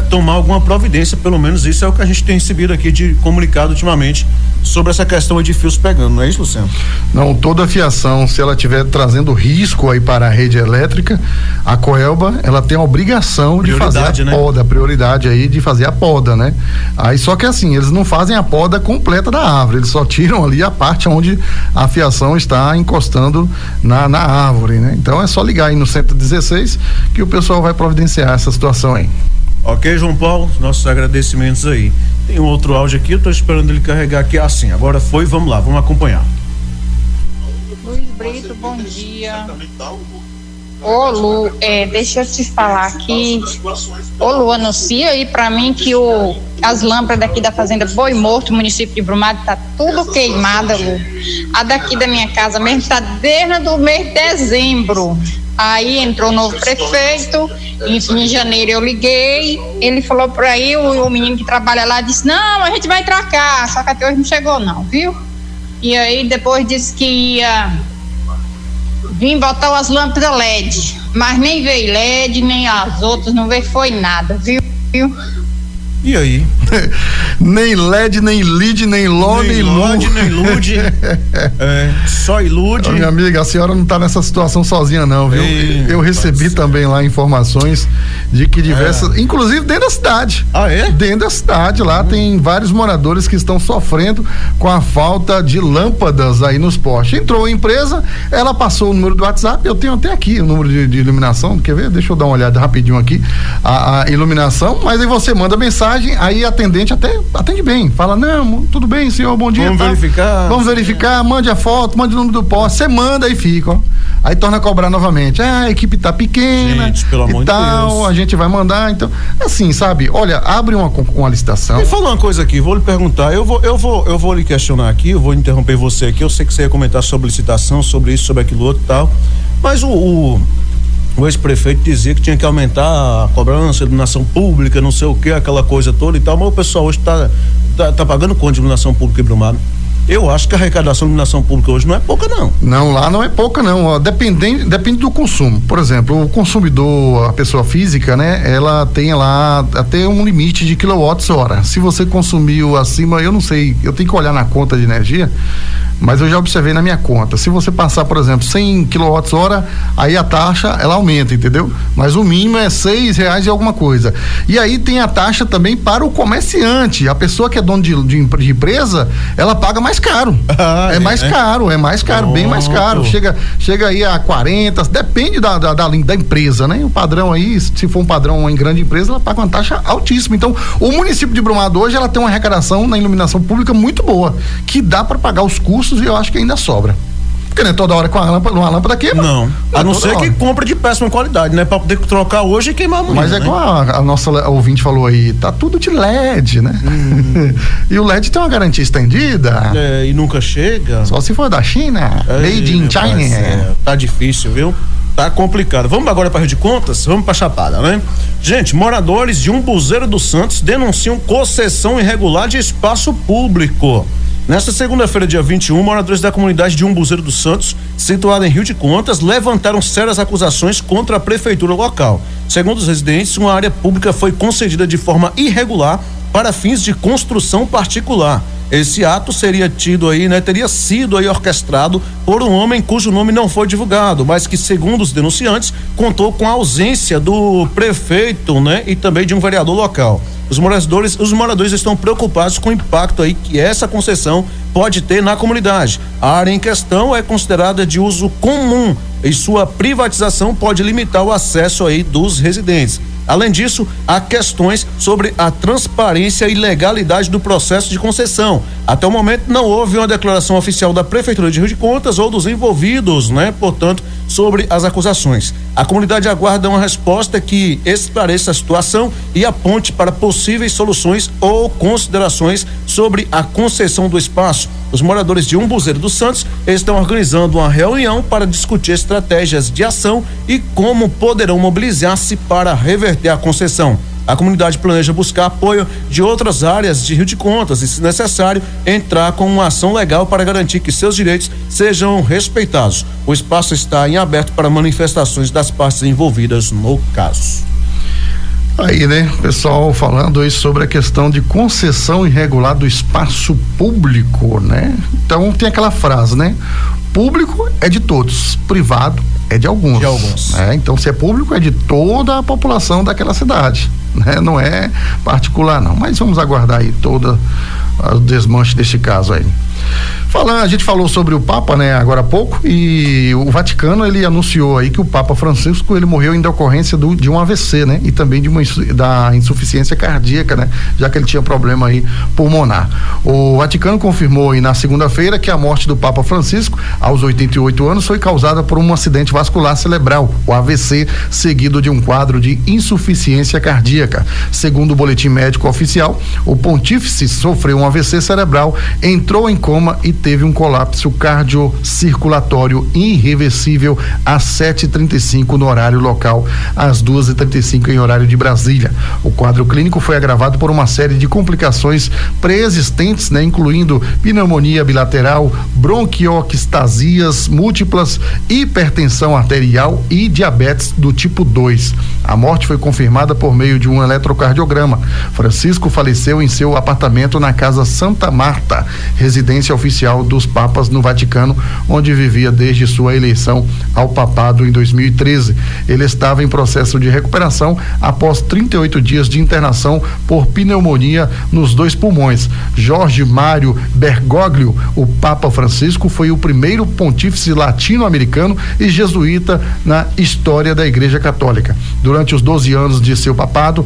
tomar alguma providência, pelo menos isso é o que a gente tem recebido aqui de comunicado ultimamente sobre essa questão aí de fios pegando, não é isso, Luciano? Não, toda a fiação, se ela estiver trazendo risco aí para a rede elétrica, a Coelba, ela tem a obrigação de fazer a poda, prioridade aí de fazer a poda, né? Aí só que assim, eles não fazem a poda completa da árvore, eles só tiram ali a parte onde a fiação está encostando na árvore, né? Então é só ligar aí no 116 que o pessoal vai providenciar essa situação aí. Ok, João Paulo, nossos agradecimentos aí. Tem um outro áudio aqui, eu tô esperando ele carregar aqui assim. Agora foi, vamos lá, vamos acompanhar. Luiz Brito, bom dia. Ô Lu, deixa eu te falar aqui. Ô Lu, anuncia aí pra mim que as lâmpadas daqui da Fazenda Boi Morto, município de Brumado, tá tudo queimada, Lu. A daqui da minha casa mesmo tá desde o mês de dezembro. Aí entrou o novo prefeito, em janeiro eu liguei, ele falou por aí, o menino que trabalha lá disse, não, a gente vai trocar, só que até hoje não chegou não, viu? E aí depois disse que ia vir botar as lâmpadas LED, mas nem veio LED, nem as outras, não veio foi nada, viu? E aí? Nem LED, nem lead, nem LOL, nem LUD. Nem LUD. Só ilude. Minha amiga, a senhora não está nessa situação sozinha não, viu? Eu recebi também lá informações de que diversas, inclusive dentro da cidade. Ah, é? Dentro da cidade, lá tem vários moradores que estão sofrendo com a falta de lâmpadas aí nos postes. Entrou a empresa, ela passou o número do WhatsApp, eu tenho até aqui o número de iluminação, quer ver? Deixa eu dar uma olhada rapidinho aqui, a iluminação, mas aí você manda mensagem, aí a atendente até atende bem, fala, não, tudo bem, senhor, bom dia. Vamos verificar, mande a foto, mande o número do poste, você manda e fica, ó. Aí torna a cobrar novamente, a equipe tá pequena, gente, pelo amor e tal, de Deus. A gente vai mandar, então, assim, sabe, olha, abre uma licitação. Me fala uma coisa aqui, vou lhe perguntar, eu vou lhe questionar aqui, eu vou interromper você aqui, eu sei que você ia comentar sobre licitação, sobre isso, sobre aquilo outro e tal, mas o ex-prefeito dizia que tinha que aumentar a cobrança, iluminação pública, não sei o que, aquela coisa toda e tal, mas o pessoal hoje tá pagando quanto de iluminação pública em Brumado? Eu acho que a arrecadação de iluminação pública hoje não é pouca, não. Não, lá não é pouca, não. Ó, depende do consumo. Por exemplo, o consumidor, a pessoa física, né? Ela tem lá até um limite de quilowatts-hora. Se você consumiu acima, eu não sei, eu tenho que olhar na conta de energia, mas eu já observei na minha conta. Se você passar, por exemplo, 100 kWh, aí a taxa, ela aumenta, entendeu? Mas o mínimo é R$6 e alguma coisa. E aí tem a taxa também para o comerciante. A pessoa que é dono de empresa, ela paga mais caro. É mais caro, bem mais caro. Chega aí a 40, depende da empresa, né? O padrão aí, se for um padrão em grande empresa, ela paga uma taxa altíssima. Então, o município de Brumado hoje, ela tem uma arrecadação na iluminação pública muito boa, que dá para pagar os custos e eu acho que ainda sobra. Porque não é toda hora com uma lâmpada queima. Não. A não ser que compra de péssima qualidade, né? Pra poder trocar hoje e queimar amanhã. Mas é igual a nossa ouvinte falou aí, tá tudo de LED, né? E o LED tem uma garantia estendida. E nunca chega. Só se for da China. Made in China. Tá difícil, viu? Tá complicado. Vamos agora para Rio de Contas? Vamos para Chapada, né? Gente, moradores de Umbuzeiro dos Santos denunciam concessão irregular de espaço público. Nesta segunda-feira, dia 21, moradores da comunidade de Umbuzeiro dos Santos, situada em Rio de Contas, levantaram sérias acusações contra a prefeitura local. Segundo os residentes, uma área pública foi concedida de forma irregular para fins de construção particular. Esse ato teria sido orquestrado por um homem cujo nome não foi divulgado, mas que, segundo os denunciantes, contou com a ausência do prefeito, né, e também de um vereador local. Os moradores estão preocupados com o impacto que essa concessão pode ter na comunidade. A área em questão é considerada de uso comum e sua privatização pode limitar o acesso dos residentes. Além disso, há questões sobre a transparência e legalidade do processo de concessão. Até o momento não houve uma declaração oficial da Prefeitura de Rio de Contas ou dos envolvidos, né? Portanto, sobre as acusações. A comunidade aguarda uma resposta que esclareça a situação e aponte para possíveis soluções ou considerações sobre a concessão do espaço. Os moradores de Umbuzeiro dos Santos estão organizando uma reunião para discutir estratégias de ação e como poderão mobilizar-se para reverter a concessão. A comunidade planeja buscar apoio de outras áreas de Rio de Contas e, se necessário, entrar com uma ação legal para garantir que seus direitos sejam respeitados. O espaço está em aberto para manifestações das partes envolvidas no caso. Aí, né, pessoal falando aí sobre a questão de concessão irregular do espaço público, né? Então tem aquela frase, né? Público é de todos, privado é de alguns. Né? Então, se é público, é de toda a população daquela cidade, né? Não é particular, não. Mas vamos aguardar aí todo o desmanche deste caso aí. A gente falou sobre o Papa, né, agora há pouco, e o Vaticano, ele anunciou aí que o Papa Francisco, ele morreu em decorrência de um AVC, né, e também da insuficiência cardíaca, né, já que ele tinha problema aí pulmonar. O Vaticano confirmou aí na segunda-feira que a morte do Papa Francisco, aos 88 anos, foi causada por um acidente vascular cerebral, o AVC, seguido de um quadro de insuficiência cardíaca. Segundo o boletim médico oficial, o pontífice sofreu um AVC cerebral, entrou em coma e teve um colapso cardiocirculatório irreversível às 7h35 no horário local, às 2h35 em horário de Brasília. O quadro clínico foi agravado por uma série de complicações pré-existentes, né, incluindo pneumonia bilateral, bronquioctasias múltiplas, hipertensão arterial e diabetes do tipo 2. A morte foi confirmada por meio de um eletrocardiograma. Francisco faleceu em seu apartamento na Casa Santa Marta, residência oficial dos papas no Vaticano, onde vivia desde sua eleição ao papado em 2013. Ele estava em processo de recuperação após 38 dias de internação por pneumonia nos 2 pulmões. Jorge Mário Bergoglio, o Papa Francisco, foi o primeiro pontífice latino-americano e jesuíta na história da Igreja Católica. Durante os 12 anos de seu papado,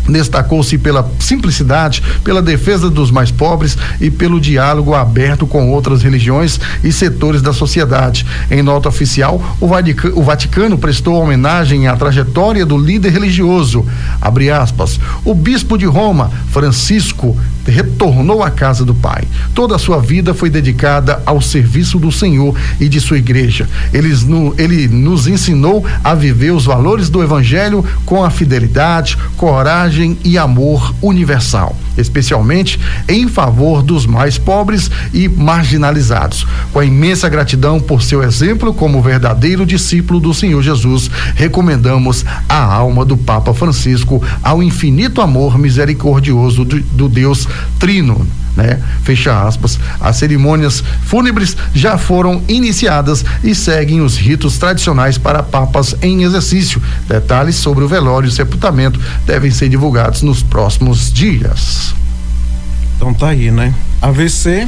destacou-se pela simplicidade, pela defesa dos mais pobres e pelo diálogo aberto com outras religiões e setores da sociedade. Em nota oficial, o Vaticano prestou homenagem à trajetória do líder religioso. Abre aspas. O bispo de Roma, Francisco, retornou à casa do Pai. Toda a sua vida foi dedicada ao serviço do Senhor e de sua igreja. Ele nos ensinou a viver os valores do Evangelho com a fidelidade, coragem e amor universal, especialmente em favor dos mais pobres e marginalizados. Com a imensa gratidão por seu exemplo como verdadeiro discípulo do Senhor Jesus, recomendamos a alma do Papa Francisco ao infinito amor misericordioso do Deus Trino. Né? Fecha aspas. As cerimônias fúnebres já foram iniciadas e seguem os ritos tradicionais para papas em exercício. Detalhes sobre o velório e sepultamento devem ser divulgados nos próximos dias. Então tá aí, né? AVC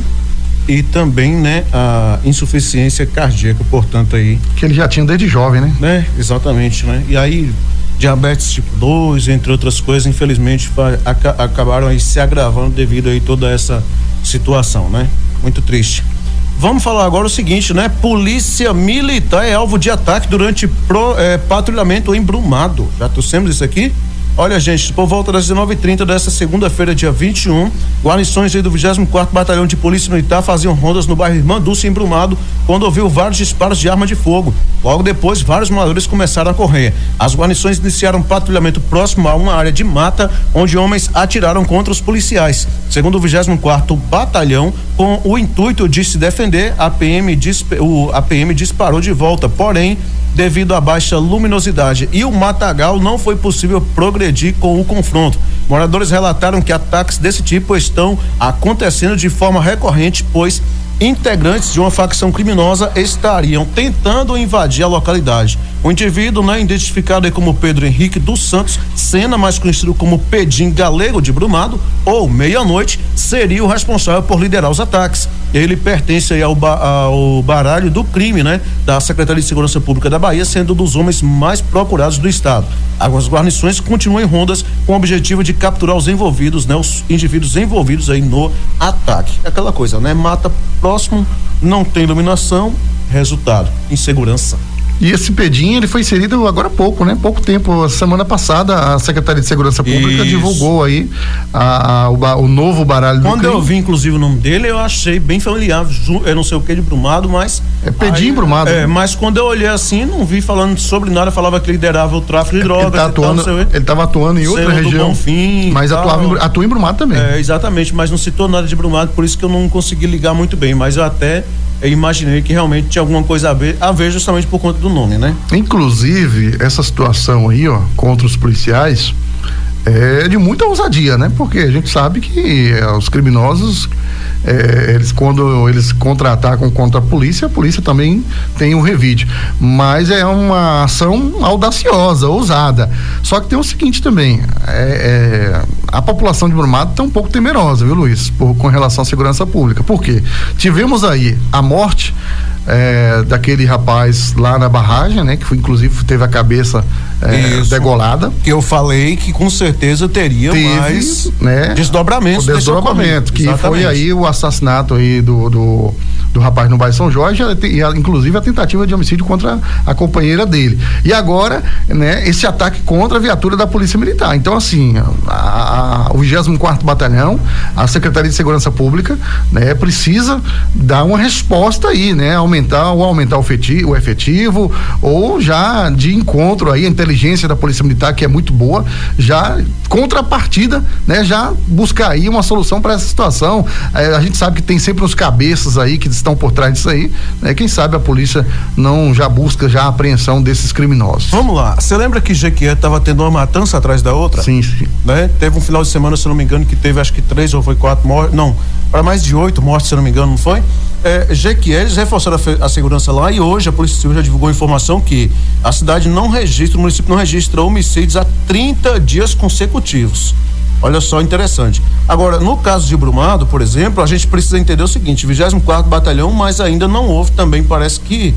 e também, né, a insuficiência cardíaca, portanto aí. Que ele já tinha desde jovem, né? Exatamente, né? E aí diabetes tipo 2, entre outras coisas, infelizmente acabaram aí se agravando devido aí toda essa situação, né? Muito triste. Vamos falar agora o seguinte, né? Polícia Militar é alvo de ataque durante patrulhamento em Brumado. Já trouxemos isso aqui? Olha, gente, por volta das 19h30 dessa segunda-feira, dia 21, guarnições aí do 24º Batalhão de Polícia Militar faziam rondas no bairro Irmã Dulce, em Brumado, quando ouviu vários disparos de arma de fogo. Logo depois, vários moradores começaram a correr. As guarnições iniciaram um patrulhamento próximo a uma área de mata, onde homens atiraram contra os policiais. Segundo o 24º Batalhão, com o intuito de se defender, a PM disparou de volta, porém, devido à baixa luminosidade e o matagal, não foi possível progredir com o confronto. Moradores relataram que ataques desse tipo estão acontecendo de forma recorrente, pois integrantes de uma facção criminosa estariam tentando invadir a localidade. O indivíduo, identificado aí como Pedro Henrique dos Santos Sena, mais conhecido como Pedim Galego de Brumado, ou Meia-Noite, seria o responsável por liderar os ataques. Ele pertence aí ao baralho do crime, da Secretaria de Segurança Pública da Bahia, sendo um dos homens mais procurados do estado. As guarnições continuam em rondas com o objetivo de capturar os envolvidos, os indivíduos envolvidos aí no ataque. Aquela coisa, mata próximo, não tem iluminação, resultado, insegurança. E esse Pedim, ele foi inserido agora há pouco, pouco tempo. Semana passada, a Secretaria de Segurança Pública divulgou aí o novo baralho do crime. Quando eu vi, inclusive, o nome dele, eu achei bem familiar. Eu não sei o que de Brumado, mas... É Pedim Brumado. Mas quando eu olhei assim, não vi falando sobre nada, falava que liderava o tráfico de drogas. Ele estava atuando em outra região. Bonfim, mas atua em Brumado também. Exatamente, mas não citou nada de Brumado, por isso que eu não consegui ligar muito bem. Mas eu imaginei que realmente tinha alguma coisa a ver justamente por conta do nome, Inclusive, essa situação aí, contra os policiais é de muita ousadia, porque a gente sabe que os criminosos, quando eles contra-atacam contra a polícia também tem um revide, mas é uma ação audaciosa, ousada. Só que tem o seguinte também, a população de Brumado está um pouco temerosa, viu, Luiz, com relação à segurança pública. Por quê? Tivemos aí a morte daquele rapaz lá na barragem, que foi, inclusive teve a cabeça degolada. Que eu falei que com certeza teve mais desdobramentos. O desdobramento, que foi aí o assassinato aí do rapaz no bairro São Jorge, e inclusive a tentativa de homicídio contra a companheira dele. E agora, esse ataque contra a viatura da Polícia Militar. Então, assim, o 24º Batalhão, a Secretaria de Segurança Pública, precisa dar uma resposta aí, aumentar o efetivo, ou já de encontro aí, a inteligência da Polícia Militar, que é muito boa, já contrapartida, já buscar aí uma solução para essa situação. A gente sabe que tem sempre uns cabeças aí que estão por trás disso aí, quem sabe a polícia não já busca já a apreensão desses criminosos. Vamos lá, você lembra que Jequié estava tendo uma matança atrás da outra? Sim. Teve um final de semana, se não me engano, que teve acho que 3 ou foi 4 mortes, não, para mais de 8 mortes, se não me engano, não foi? Jequié, eles reforçaram a segurança lá, e hoje a Polícia Civil já divulgou a informação que a cidade o município não registra homicídios há 30 dias consecutivos. Olha só, interessante. Agora, no caso de Brumado, por exemplo, a gente precisa entender o seguinte: 24º Batalhão, mas ainda não houve também, parece que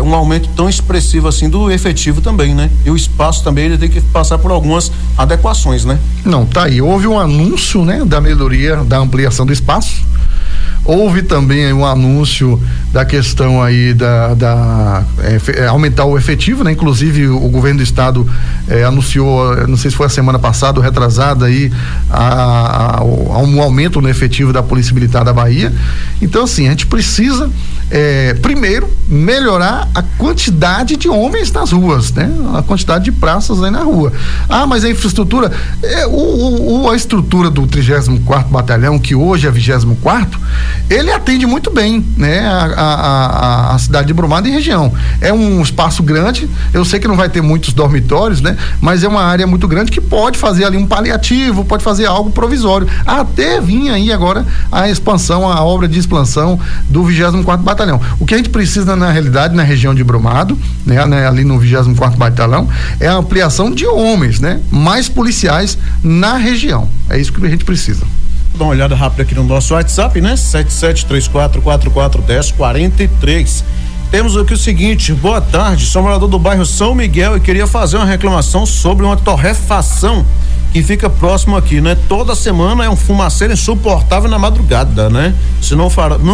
um aumento tão expressivo assim do efetivo também, E o espaço também ele tem que passar por algumas adequações, Não, tá aí. Houve um anúncio, da melhoria, da ampliação do espaço. Houve também um anúncio da questão aí aumentar o efetivo, Inclusive o governo do estado anunciou, não sei se foi a semana passada ou retrasada aí, um aumento no efetivo da Polícia Militar da Bahia. Então, assim, a gente precisa primeiro melhorar a quantidade de homens nas ruas, a quantidade de praças aí na rua. Mas a infraestrutura, a estrutura do 34º Batalhão, que hoje é 24º, ele atende muito bem, a cidade de Brumado e região. É um espaço grande, eu sei que não vai ter muitos dormitórios, mas é uma área muito grande que pode fazer ali um paliativo, pode fazer algo provisório, até vir aí agora a expansão, a obra de expansão do 24º Batalhão. O que a gente precisa, na realidade, na região de Brumado, ali no 24º Batalhão, é a ampliação de homens, mais policiais na região. É isso que a gente precisa. Dá uma olhada rápida aqui no nosso WhatsApp, 7734441043. Temos aqui o seguinte: boa tarde, sou morador do bairro São Miguel e queria fazer uma reclamação sobre uma torrefação que fica próximo aqui, né? Toda semana é um fumaceiro insuportável na madrugada, né? Se não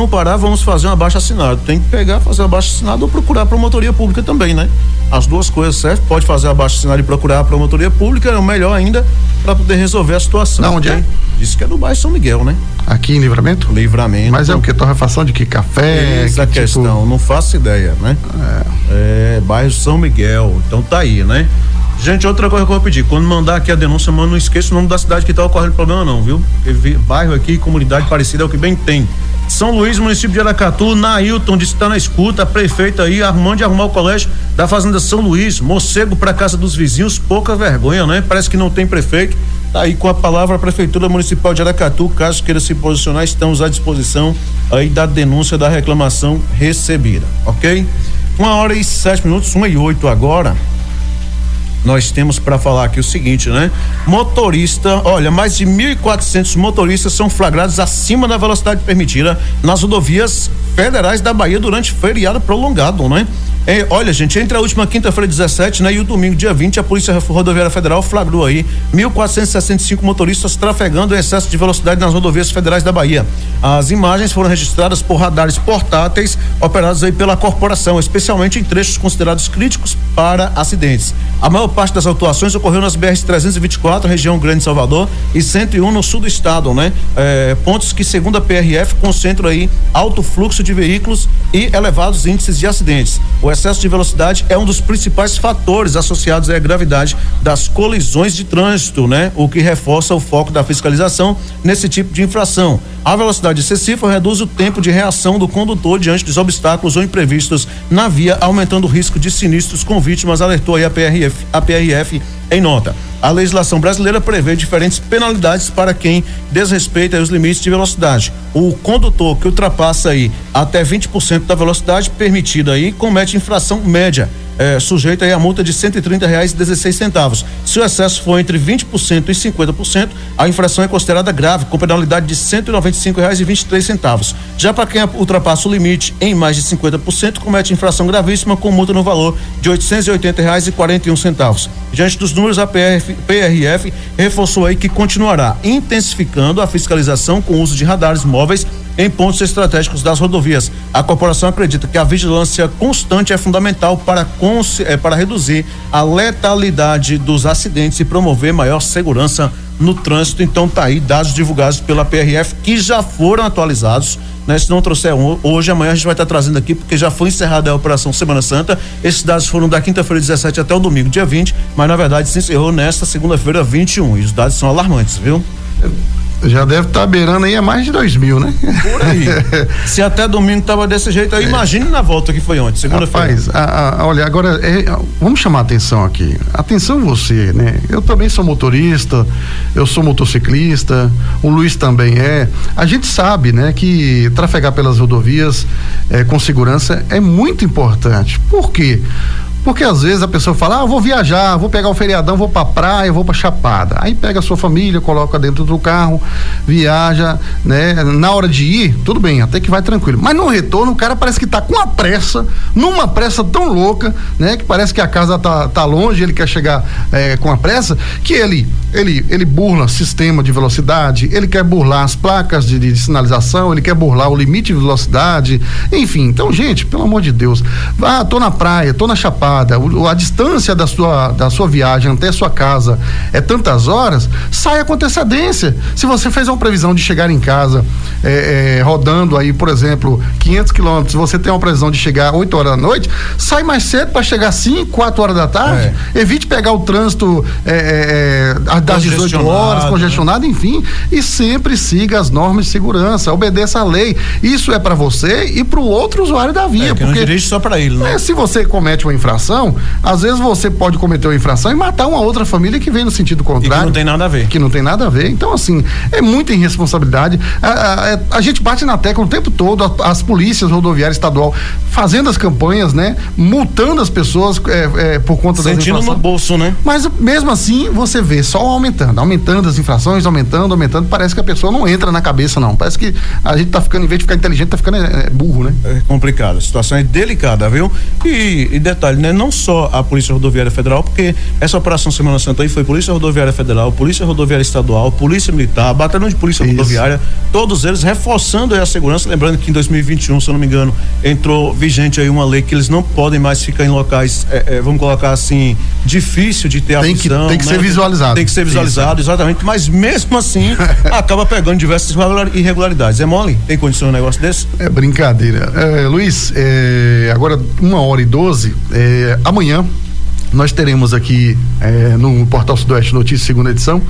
parar, vamos fazer um abaixo-assinado. Tem que pegar, fazer um abaixo-assinado ou procurar a promotoria pública também, né? As duas coisas, certo? Pode fazer abaixo-assinado e procurar a promotoria pública, é o melhor ainda para poder resolver a situação. Não, onde é? Disse que é no bairro São Miguel, né? Aqui em Livramento? Livramento. Mas é o que? Torrefação de que? Café? Essa que questão, tipo... não faço ideia, né? Bairro São Miguel, então tá aí, né? Gente, outra coisa que eu vou pedir, quando mandar aqui a denúncia, mano, não esqueça o nome da cidade que tá ocorrendo problema não, viu? Porque bairro aqui, comunidade parecida é o que bem tem. São Luís, município de Aracatu, Nailton disse que tá na escuta, a prefeita aí arrumando de arrumar o colégio da Fazenda São Luís, morcego pra casa dos vizinhos, pouca vergonha, né? Parece que não tem prefeito. Tá aí com a palavra a Prefeitura Municipal de Aracatu, caso queira se posicionar, estamos à disposição aí da denúncia da reclamação recebida, ok? 1h07, 1h08 agora. Nós temos para falar aqui o seguinte, né? Motorista, olha, mais de 1.400 motoristas são flagrados acima da velocidade permitida nas rodovias federais da Bahia durante feriado prolongado, né? Olha, gente, entre a última quinta-feira 17, né, e o domingo dia 20, a Polícia Rodoviária Federal flagrou aí 1.465 motoristas trafegando em excesso de velocidade nas rodovias federais da Bahia. As imagens foram registradas por radares portáteis operados aí pela corporação, especialmente em trechos considerados críticos para acidentes. A maior parte das autuações ocorreu nas BRs 324, região Grande Salvador, e 101 no sul do estado, né? Pontos que, segundo a PRF, concentram aí alto fluxo de veículos e elevados índices de acidentes. O excesso de velocidade é um dos principais fatores associados à gravidade das colisões de trânsito, né? O que reforça o foco da fiscalização nesse tipo de infração. A velocidade excessiva reduz o tempo de reação do condutor diante dos obstáculos ou imprevistos na via, aumentando o risco de sinistros com vítimas, alertou aí a PRF em nota. A legislação brasileira prevê diferentes penalidades para quem desrespeita os limites de velocidade. O condutor que ultrapassa aí até 20% da velocidade permitida aí comete infração média, sujeito aí a multa de R$130,16. Se o excesso for entre 20% e 50%, a infração é considerada grave, com penalidade de R$195,23. Já para quem ultrapassa o limite em mais de 50%, comete infração gravíssima com multa no valor de R$880,41. Diante dos números, a PRF reforçou aí que continuará intensificando a fiscalização com o uso de radares móveis em pontos estratégicos das rodovias. A corporação acredita que a vigilância constante é fundamental para reduzir a letalidade dos acidentes e promover maior segurança no trânsito. Então tá aí dados divulgados pela PRF que já foram atualizados, né? Se não trouxer hoje, amanhã a gente vai estar trazendo aqui, porque já foi encerrada a Operação Semana Santa. Esses dados foram da quinta-feira 17 até o domingo, dia 20, mas na verdade se encerrou nesta segunda-feira 21, e os dados são alarmantes, viu? Já deve estar beirando aí a mais de 2.000, né? Por aí. Se até domingo tava desse jeito aí, imagine na volta que foi ontem, segunda-feira. Rapaz, olha, agora, vamos chamar a atenção aqui. Atenção você, né? Eu também sou motorista, eu sou motociclista, o Luiz também é. A gente sabe, né, que trafegar pelas rodovias com segurança é muito importante. Por quê? Porque às vezes a pessoa fala, eu vou viajar, vou pegar o feriadão, vou pra praia, vou pra Chapada. Aí pega a sua família, coloca dentro do carro, viaja, né? Na hora de ir, tudo bem, até que vai tranquilo. Mas no retorno, o cara parece que tá com uma pressa, numa pressa tão louca, né? Que parece que a casa tá longe, ele quer chegar com a pressa, que ele burla sistema de velocidade, ele quer burlar as placas de sinalização, ele quer burlar o limite de velocidade, enfim. Então, gente, pelo amor de Deus, tô na praia, tô na Chapada, a distância da sua viagem até a sua casa é tantas horas, saia com antecedência. Se você fez uma previsão de chegar em casa rodando aí, por exemplo, 500 quilômetros, você tem uma previsão de chegar 8 horas da noite, sai mais cedo para chegar 5, 4 horas da tarde, evite pegar o trânsito das 18 horas, congestionado, enfim, e sempre siga as normas de segurança, obedeça a lei. Isso é para você e para o outro usuário da via. Porque não dirige só para ele, né? Se você comete uma infração, às vezes você pode cometer uma infração e matar uma outra família que vem no sentido contrário. E que não tem nada a ver. Então, assim, é muita irresponsabilidade. A gente bate na tecla o tempo todo, as polícias rodoviária estadual fazendo as campanhas, né? Multando as pessoas por conta das infrações. Sentindo no bolso, né? Mas mesmo assim, você vê só aumentando as infrações, aumentando, parece que a pessoa não entra na cabeça, não. Parece que a gente tá ficando, em vez de ficar inteligente, tá ficando burro, né? É complicado, a situação é delicada, viu? E detalhe, né? Não só a Polícia Rodoviária Federal, porque essa operação Semana Santa aí foi Polícia Rodoviária Federal, Polícia Rodoviária Estadual, Polícia Militar, Batalhão de Polícia Rodoviária, todos eles reforçando aí a segurança, lembrando que em 2021, se eu não me engano, entrou vigente aí uma lei que eles não podem mais ficar em locais, vamos colocar assim, difícil de ter a visão. Tem que ser visualizado. Tem que ser visualizado, exatamente, mas mesmo assim, acaba pegando diversas irregularidades. É mole? Tem condição um negócio desse? É brincadeira. Luiz, agora 1h12, amanhã nós teremos aqui no Portal Sudoeste Notícias, segunda edição,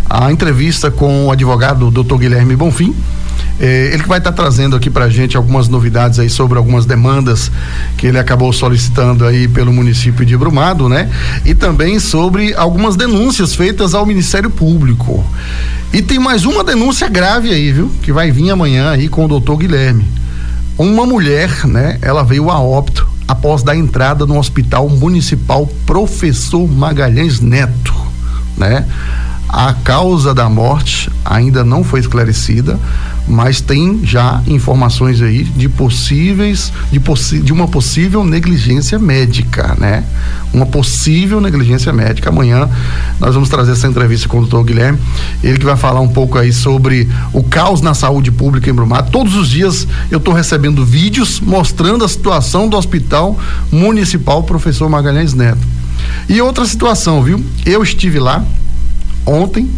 a entrevista com o advogado Dr. Guilherme Bonfim. Ele que vai estar trazendo aqui pra gente algumas novidades aí sobre algumas demandas que ele acabou solicitando aí pelo município de Brumado, né? E também sobre algumas denúncias feitas ao Ministério Público. E tem mais uma denúncia grave aí, viu? Que vai vir amanhã aí com o doutor Guilherme. Uma mulher, né? Ela veio a óbito após dar entrada no Hospital Municipal Professor Magalhães Neto, né? A causa da morte ainda não foi esclarecida, mas tem já informações aí de uma possível negligência médica, né? Uma possível negligência médica. Amanhã nós vamos trazer essa entrevista com o doutor Guilherme, ele que vai falar um pouco aí sobre o caos na saúde pública em Brumado. Todos os dias eu estou recebendo vídeos mostrando a situação do Hospital Municipal Professor Magalhães Neto. E outra situação, viu? Eu estive lá ontem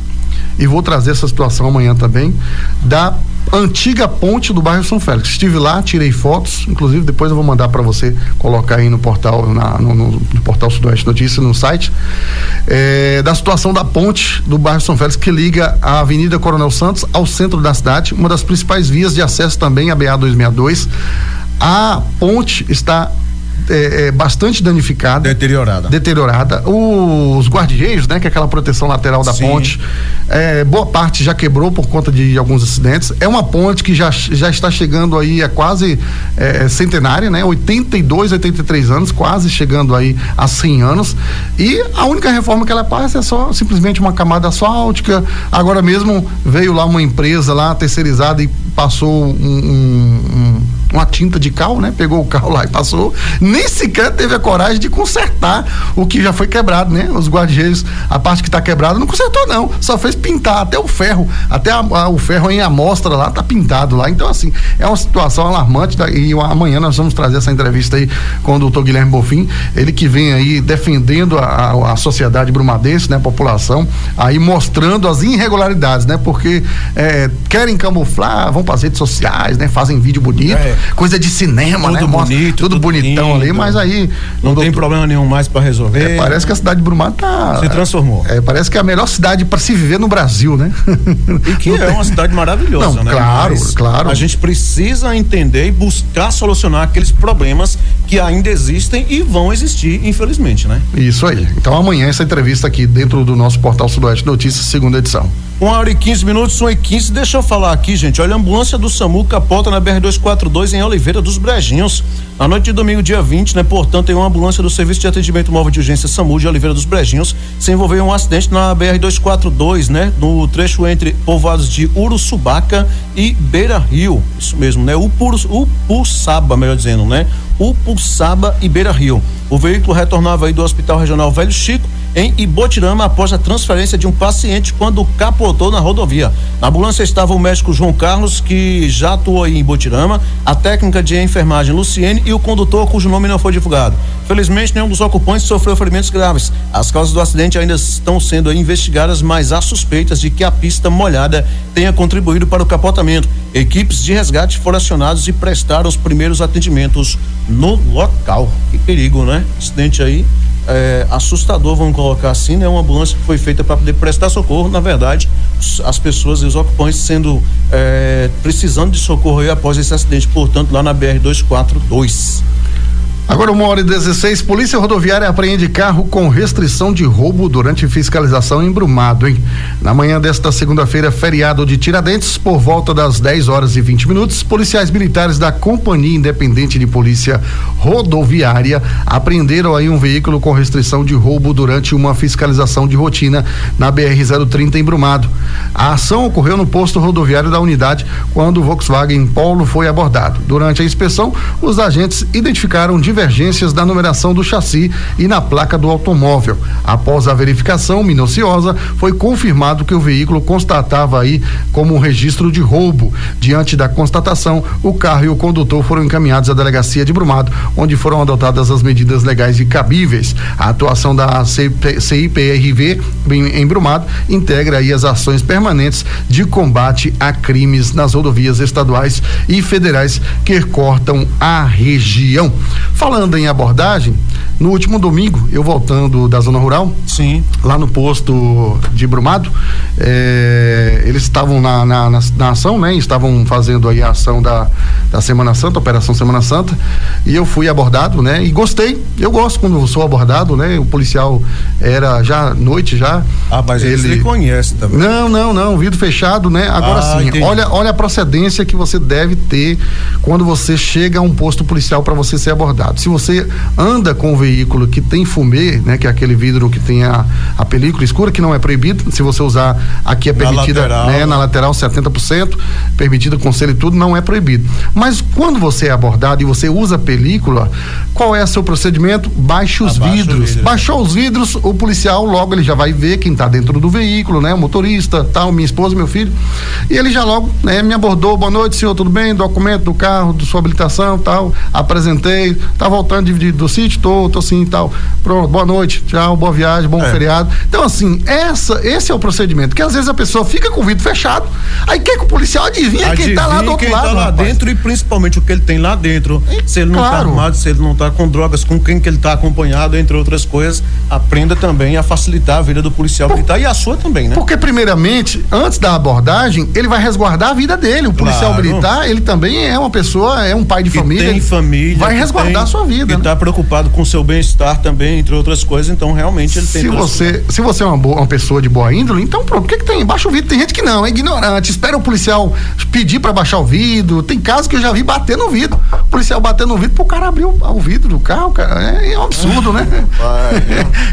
e vou trazer essa situação amanhã também, da antiga ponte do bairro São Félix. Estive lá, tirei fotos, inclusive depois eu vou mandar para você colocar aí no portal, no Portal Sudoeste Notícias, no site, da situação da ponte do bairro São Félix, que liga a Avenida Coronel Santos ao centro da cidade, uma das principais vias de acesso também à BA-262. A ponte está bastante danificada, deteriorada. Os guarda-reios, né, que é aquela proteção lateral da ponte, boa parte já quebrou por conta de alguns acidentes. É uma ponte que já está chegando aí a quase centenária, né, 82, 83 anos, quase chegando aí a 100 anos, e a única reforma que ela passa é só simplesmente uma camada asfáltica. Agora mesmo veio lá uma empresa lá terceirizada e passou uma tinta de cal, né? Pegou o cal lá e passou. Nem sequer teve a coragem de consertar o que já foi quebrado, né? Os guarda-reios, a parte que está quebrada não consertou, não. Só fez pintar até o ferro, o ferro em amostra lá, tá pintado lá. Então, assim, é uma situação alarmante. E amanhã nós vamos trazer essa entrevista aí com o doutor Guilherme Bonfim, ele que vem aí defendendo a sociedade brumadense, né? A população, aí mostrando as irregularidades, né? Porque querem camuflar, vão para as redes sociais, né? Fazem vídeo bonito. Coisa de cinema, tudo, né? Bonito, tudo bonitão lindo, ali, mas aí não tem problema nenhum mais para resolver. Parece que a cidade de Brumado se transformou. Parece que é a melhor cidade para se viver no Brasil, né? E que uma cidade maravilhosa, não, né? Claro. A gente precisa entender e buscar solucionar aqueles problemas que ainda existem e vão existir, infelizmente, né? Isso aí. Então amanhã essa entrevista aqui dentro do nosso Portal Sudoeste Notícias, segunda edição. 1h15, 1h15, deixa eu falar aqui, gente. Olha, a ambulância do SAMU capota na BR-242 em Oliveira dos Brejinhos. Na noite de domingo, dia 20, né? Portanto, tem uma ambulância do Serviço de Atendimento Móvel de Urgência SAMU de Oliveira dos Brejinhos se envolveu em um acidente na BR-242, né? No trecho entre povoados de Uruçubaca e Beira Rio. Isso mesmo, né? Upuçaba, melhor dizendo, né? Upuçaba e Beira Rio. O veículo retornava aí do Hospital Regional Velho Chico em Ibotirama após a transferência de um paciente quando capotou na rodovia. Na ambulância estava o médico João Carlos, que já atuou aí em Ibotirama, a técnica de enfermagem Luciene e o condutor cujo nome não foi divulgado. Felizmente, nenhum dos ocupantes sofreu ferimentos graves. As causas do acidente ainda estão sendo investigadas, mas há suspeitas de que a pista molhada tenha contribuído para o capotamento. Equipes de resgate foram acionadas e prestaram os primeiros atendimentos no local. Que perigo, né? Acidente aí assustador, vamos colocar assim, né? Uma ambulância que foi feita para poder prestar socorro, na verdade, as pessoas e os ocupantes sendo precisando de socorro aí após esse acidente, portanto, lá na BR-242. Agora 1h16, Polícia Rodoviária apreende carro com restrição de roubo durante fiscalização em Brumado, hein? Na manhã desta segunda-feira, feriado de Tiradentes, por volta das 10h20, policiais militares da Companhia Independente de Polícia Rodoviária apreenderam aí um veículo com restrição de roubo durante uma fiscalização de rotina na BR-030 em Brumado. A ação ocorreu no posto rodoviário da unidade quando o Volkswagen Polo foi abordado. Durante a inspeção, os agentes identificaram divergências da numeração do chassi e na placa do automóvel. Após a verificação minuciosa, foi confirmado que o veículo constatava aí como um registro de roubo. Diante da constatação, o carro e o condutor foram encaminhados à delegacia de Brumado, onde foram adotadas as medidas legais e cabíveis. A atuação da CIPRV em Brumado integra aí as ações permanentes de combate a crimes nas rodovias estaduais e federais que cortam a região. Falando em abordagem, no último domingo, eu voltando da zona rural, sim, lá no posto de Brumado, eles estavam na ação, né? Estavam fazendo aí a ação da Semana Santa, Operação Semana Santa, e eu fui abordado, né? E gostei, eu gosto quando eu sou abordado, né? O policial era já noite já. Ah, mas ele conhece também. Não, vidro fechado, né? Agora sim, olha a procedência que você deve ter quando você chega a um posto policial para você ser abordado. Se você anda com um veículo que tem fumê, né? Que é aquele vidro que tem a película escura, que não é proibido, se você usar, aqui é permitida, lateral, né? Na lateral 70%, permitida com selo e tudo, não é proibido. Mas quando você é abordado e você usa película, qual é o seu procedimento? Baixe os vidros. Baixou os vidros, o policial logo ele já vai ver quem está dentro do veículo, né? O motorista, tal, minha esposa, meu filho, e ele já logo, né, me abordou. Boa noite, senhor, tudo bem? Documento do carro, de sua habilitação, tal, apresentei, tá voltando do sítio, tô sim, tal, pronto, boa noite, tchau, boa viagem, bom feriado. Então assim, esse é o procedimento, que às vezes a pessoa fica com o vidro fechado, aí quer que o policial adivinha quem tá lá do outro lado, tá lá dentro, e principalmente o que ele tem lá dentro, se ele não tá armado, se ele não tá com drogas, com quem que ele tá acompanhado, entre outras coisas. Aprenda também a facilitar a vida do policial militar e a sua também, né? Porque primeiramente, antes da abordagem, ele vai resguardar a vida dele. O policial militar, ele também é uma pessoa, é um pai de família. Tem família. Vai resguardar a sua vida. E tá preocupado com o seu bem-estar também, entre outras coisas, então realmente ele tem. Se você é uma pessoa de boa índole, então pronto, o que tem? Baixa o vidro. Tem gente que não, é ignorante, espera o policial pedir pra baixar o vidro. Tem casos que eu já vi bater no vidro. O policial bater no vidro pro cara abrir o vidro do carro, cara. É um absurdo, né?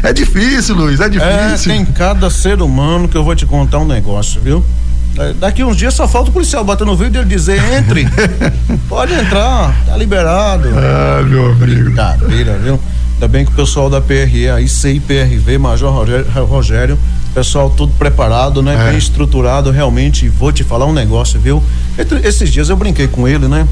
É difícil, Luiz, é difícil. Tem cada ser humano que eu vou te contar um negócio, viu? Daqui uns dias só falta o policial bater no vidro e ele dizer, entre, pode entrar, tá liberado. Ah, meu amigo. Brincadeira, viu? Ainda bem que o pessoal da PRE, aí CIPRV, Major Rogério, pessoal tudo preparado, né? Bem estruturado, realmente. Vou te falar um negócio, viu? Esses dias eu brinquei com ele, né?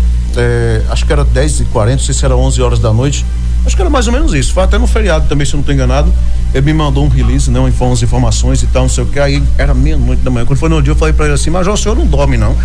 Acho que era 10h40, não sei se era 11 horas da noite. Acho que era mais ou menos isso. Foi até no feriado também, se eu não estou enganado. Ele me mandou um release, né? Umas informações e tal, não sei o que. Aí era meia-noite da manhã. Quando foi no dia, eu falei pra ele assim, Major, o senhor não dorme, não.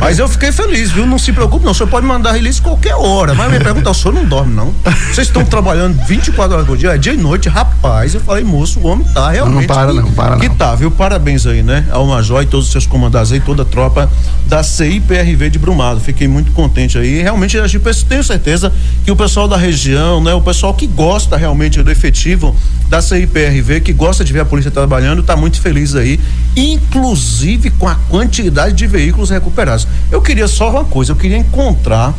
Mas eu fiquei feliz, viu? Não se preocupe, não. O senhor pode mandar release qualquer hora. Mas me pergunta, o senhor não dorme, não? Vocês estão trabalhando 24 horas por dia? É dia e noite, rapaz. Eu falei, moço, o homem tá realmente. Não para não. Que tá, viu? Parabéns aí, né? Ao Major e todos os seus comandados aí, toda a tropa da CIPRV de Brumado. Fiquei muito contente aí. Realmente, eu tenho certeza que o pessoal da região, né? O pessoal que gosta realmente do efetivo da CIPRV, que gosta de ver a polícia trabalhando, tá muito feliz aí, inclusive com a quantidade de veículos recuperados. Eu queria só uma coisa, eu queria encontrar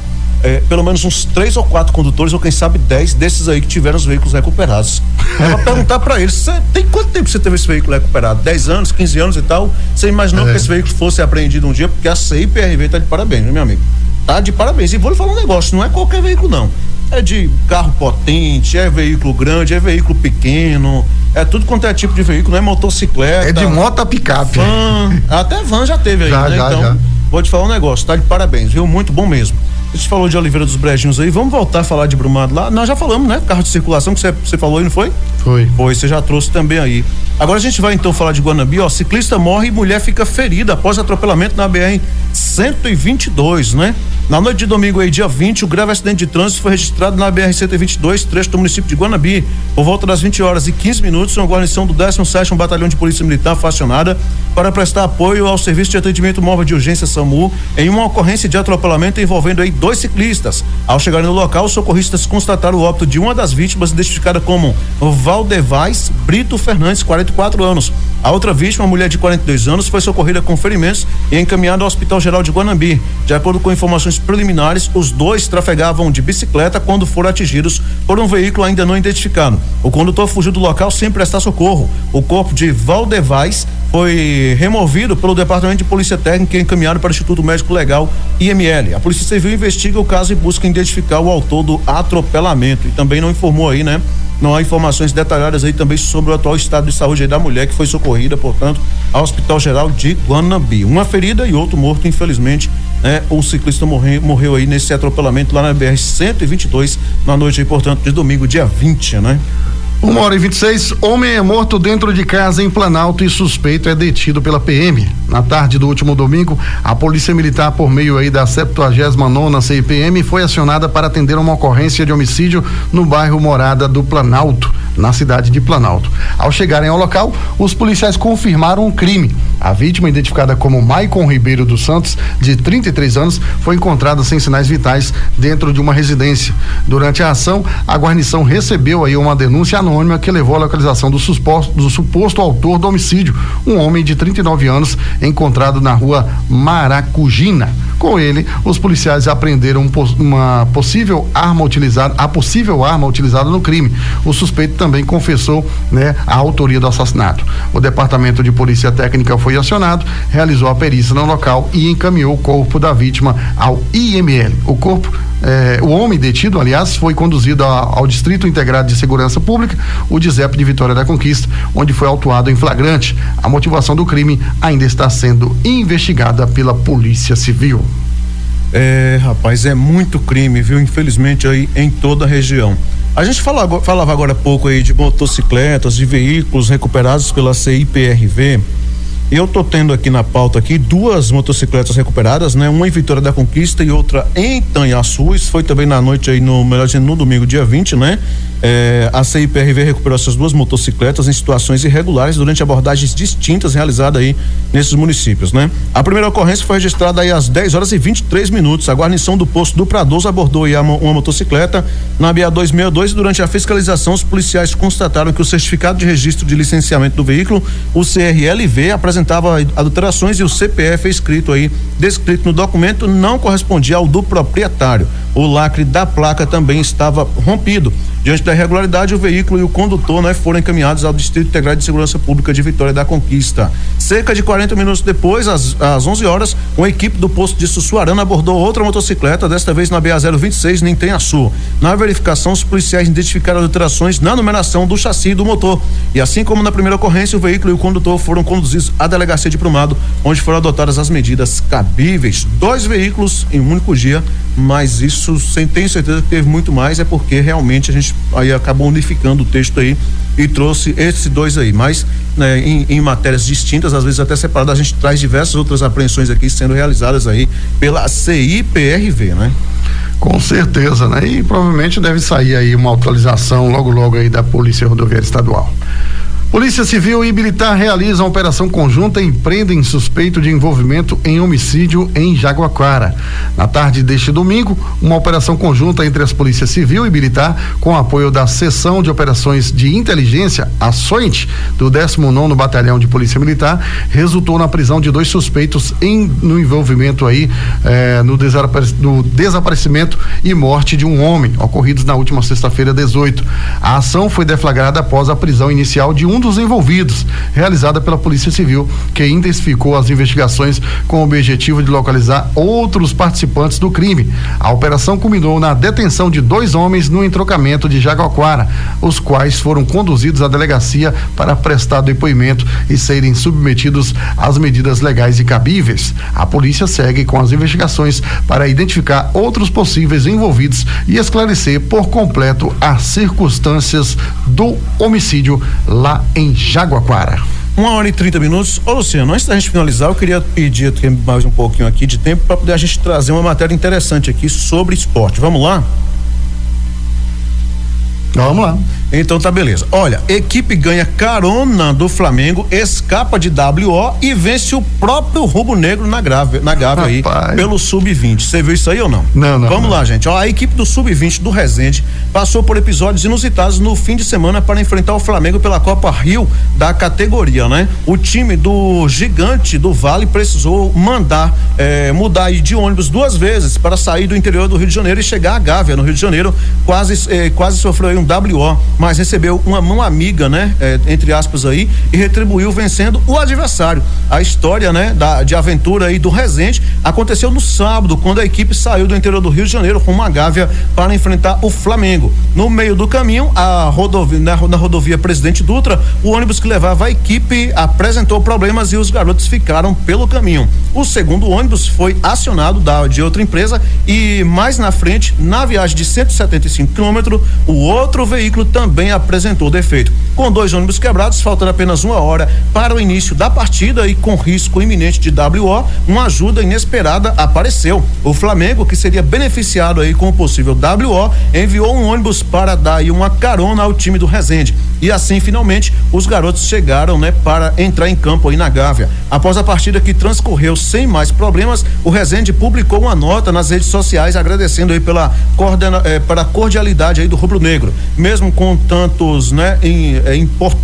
pelo menos uns 3 ou 4 condutores, ou quem sabe 10 desses aí que tiveram os veículos recuperados. Eu vou perguntar pra eles, tem quanto tempo você teve esse veículo recuperado? 10 anos, 15 anos e tal? Você imaginou que esse veículo fosse apreendido um dia? Porque a CIPRV tá de parabéns, né, meu amigo? Tá de parabéns. E vou lhe falar um negócio, não é qualquer veículo não. É de carro potente, é veículo grande, é veículo pequeno, é tudo quanto é tipo de veículo, não é motocicleta. É de moto a picape. Van, até van já teve aí, né? Então, vou te falar um negócio, tá de parabéns, viu? Muito bom mesmo. A gente falou de Oliveira dos Brejinhos aí, vamos voltar a falar de Brumado lá. Nós já falamos, né? Carro de circulação que você falou aí, não foi? Foi, você já trouxe também aí. Agora a gente vai então falar de Guanabi, ó, ciclista morre e mulher fica ferida após atropelamento na BR-122, né? Na noite de domingo aí, dia 20, o grave acidente de trânsito foi registrado na BR-122, trecho do município de Guanabi. Por volta das 20h15, uma guarnição do 17º Batalhão de Polícia Militar foi acionada para prestar apoio ao Serviço de Atendimento Móvel de Urgência SAMU em uma ocorrência de atropelamento envolvendo aí 2 ciclistas. Ao chegarem no local, os socorristas constataram o óbito de uma das vítimas, identificada como Valdevaz Brito Fernandes, 44 anos. A outra vítima, uma mulher de 42 anos, foi socorrida com ferimentos e encaminhada ao Hospital Geral de Guanabi. De acordo com informações preliminares, os 2 trafegavam de bicicleta quando foram atingidos por um veículo ainda não identificado. O condutor fugiu do local sem prestar socorro. O corpo de Valdevaz foi removido pelo Departamento de Polícia Técnica e encaminhado para o Instituto Médico Legal, IML. A Polícia Civil investiga o caso e busca identificar o autor do atropelamento. E também não informou aí, né? Não há informações detalhadas aí também sobre o atual estado de saúde aí da mulher que foi socorrida, portanto, ao Hospital Geral de Guanabi. Uma ferida e outro morto, infelizmente, né? O ciclista morreu aí nesse atropelamento lá na BR-122, na noite aí, portanto, de domingo, dia 20, né? 1h26, homem é morto dentro de casa em Planalto e suspeito é detido pela PM. Na tarde do último domingo, a Polícia Militar, por meio aí da 79ª CIPM, foi acionada para atender uma ocorrência de homicídio no bairro Morada do Planalto, na cidade de Planalto. Ao chegarem ao local, os policiais confirmaram um crime. A vítima, identificada como Maicon Ribeiro dos Santos, de 33 anos, foi encontrada sem sinais vitais dentro de uma residência. Durante a ação, a guarnição recebeu aí uma denúncia anônima que levou à localização do suposto autor do homicídio, um homem de 39 anos, encontrado na rua Maracujina. Com ele, os policiais apreenderam a possível arma utilizada no crime. O suspeito também confessou, né, a autoria do assassinato. O Departamento de Polícia Técnica foi acionado, realizou a perícia no local e encaminhou o corpo da vítima ao IML. O homem detido, aliás, foi conduzido ao Distrito Integrado de Segurança Pública, o DISEP de Vitória da Conquista, onde foi autuado em flagrante. A motivação do crime ainda está sendo investigada pela Polícia Civil. Rapaz, é muito crime, viu? Infelizmente aí em toda a região. A gente falava agora há pouco aí de motocicletas, de veículos recuperados pela CIPRV. Eu tô tendo aqui na pauta aqui 2 motocicletas recuperadas, né? Uma em Vitória da Conquista e outra em Itanhaçu. Isso foi também na noite aí, melhor dizendo, no domingo, dia 20, né? A CIPRV recuperou essas 2 motocicletas em situações irregulares durante abordagens distintas realizadas aí nesses municípios, né? A primeira ocorrência foi registrada aí às 10h23. A guarnição do posto do Pradoso abordou aí uma motocicleta na BA-262 e durante a fiscalização os policiais constataram que o certificado de registro de licenciamento do veículo, o CRLV, apresentava adulterações e o CPF descrito no documento não correspondia ao do proprietário. O lacre da placa também estava rompido. Diante da irregularidade, o veículo e o condutor, né, foram encaminhados ao Distrito Integrado de Segurança Pública de Vitória da Conquista. Cerca de 40 minutos depois, às 11h, uma equipe do posto de Sussuarana abordou outra motocicleta, desta vez na BA-026, em Itanhaçu. Na verificação, os policiais identificaram alterações na numeração do chassi do motor. E assim como na primeira ocorrência, o veículo e o condutor foram conduzidos à delegacia de Prumado, onde foram adotadas as medidas cabíveis. 2 veículos em um único dia, mas isso, tenho certeza que teve muito mais, é porque realmente a gente aí acabou unificando o texto aí e trouxe esses 2 aí, mas, né, em matérias distintas, às vezes até separadas, a gente traz diversas outras apreensões aqui sendo realizadas aí pela CIPRV, né? Com certeza, né? E provavelmente deve sair aí uma atualização logo aí da Polícia Rodoviária Estadual. Polícia Civil e Militar realizam operação conjunta e prendem suspeito de envolvimento em homicídio em Jaguaquara. Na tarde deste domingo, uma operação conjunta entre as Polícias Civil e Militar, com apoio da Seção de Operações de Inteligência, a SOINT, do 19º Batalhão de Polícia Militar, resultou na prisão de 2 suspeitos no envolvimento aí no desaparecimento e morte de um homem, ocorridos na última sexta-feira, 18. A ação foi deflagrada após a prisão inicial de um dos envolvidos, realizada pela Polícia Civil, que intensificou as investigações com o objetivo de localizar outros participantes do crime. A operação culminou na detenção de 2 homens no entrocamento de Jaguaquara, os quais foram conduzidos à delegacia para prestar depoimento e serem submetidos às medidas legais e cabíveis. A polícia segue com as investigações para identificar outros possíveis envolvidos e esclarecer por completo as circunstâncias do homicídio lá em Jaguaquara. 1h30. Ô, Luciano, antes da gente finalizar, eu queria pedir mais um pouquinho aqui de tempo para poder a gente trazer uma matéria interessante aqui sobre esporte. Vamos lá? Vamos lá. Então tá beleza. Olha, equipe ganha carona do Flamengo, escapa de WO e vence o próprio Rubro Negro na Gávea aí, pelo Sub-20. Você viu isso aí ou não? Não. Vamos lá, gente. Ó, a equipe do Sub-20 do Resende passou por episódios inusitados no fim de semana para enfrentar o Flamengo pela Copa Rio da categoria, né? O time do Gigante do Vale precisou mudar aí de ônibus 2 vezes para sair do interior do Rio de Janeiro e chegar a Gávea, no Rio de Janeiro. Quase sofreu aí um WO, mas recebeu uma mão amiga, né? Entre aspas aí, e retribuiu vencendo o adversário. A história, né? De aventura aí do Resende aconteceu no sábado, quando a equipe saiu do interior do Rio de Janeiro com uma Gávea para enfrentar o Flamengo. No meio do caminho, na rodovia Presidente Dutra, o ônibus que levava a equipe apresentou problemas e os garotos ficaram pelo caminho. O segundo ônibus foi acionado de outra empresa e mais na frente, na viagem de 175 quilômetros, o outro veículo também apresentou defeito. Com 2 ônibus quebrados, faltando apenas 1 hora para o início da partida e com risco iminente de WO, uma ajuda inesperada apareceu. O Flamengo, que seria beneficiado aí com o possível WO, enviou um ônibus para dar aí uma carona ao time do Resende. E assim, finalmente, os garotos chegaram, né, para entrar em campo aí na Gávea. Após a partida que transcorreu sem mais problemas, o Resende publicou uma nota nas redes sociais agradecendo aí pela cordialidade aí do Rubro Negro. Mesmo com tantos, né,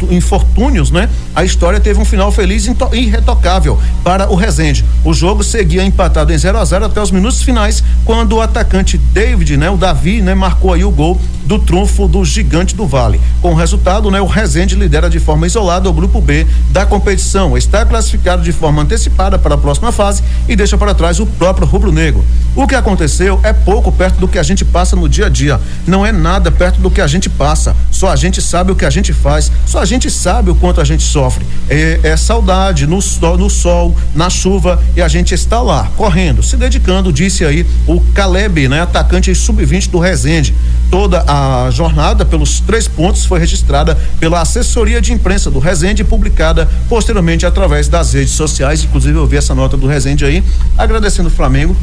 infortúnios, né, a história teve um final feliz e irretocável para o Resende. O jogo seguia empatado em 0-0 até os minutos finais, quando o atacante David, né, o Davi, né, marcou aí o gol do trunfo do Gigante do Vale. Com o resultado, né, o Resende lidera de forma isolada o grupo B da competição, está classificado de forma antecipada para a próxima fase e deixa para trás o próprio Rubro Negro. O que aconteceu é pouco perto do que a gente passa no dia a dia, não é nada perto do que a gente passa, só a gente sabe o que a gente faz, só a gente sabe o quanto a gente sofre, é saudade no sol, na chuva, e a gente está lá, correndo, se dedicando, disse aí o Caleb, né, atacante sub-20 do Resende. Toda a jornada pelos 3 pontos foi registrada pela assessoria de imprensa do Resende e publicada posteriormente através das redes sociais. Inclusive eu vi essa nota do Resende aí, agradecendo o Flamengo.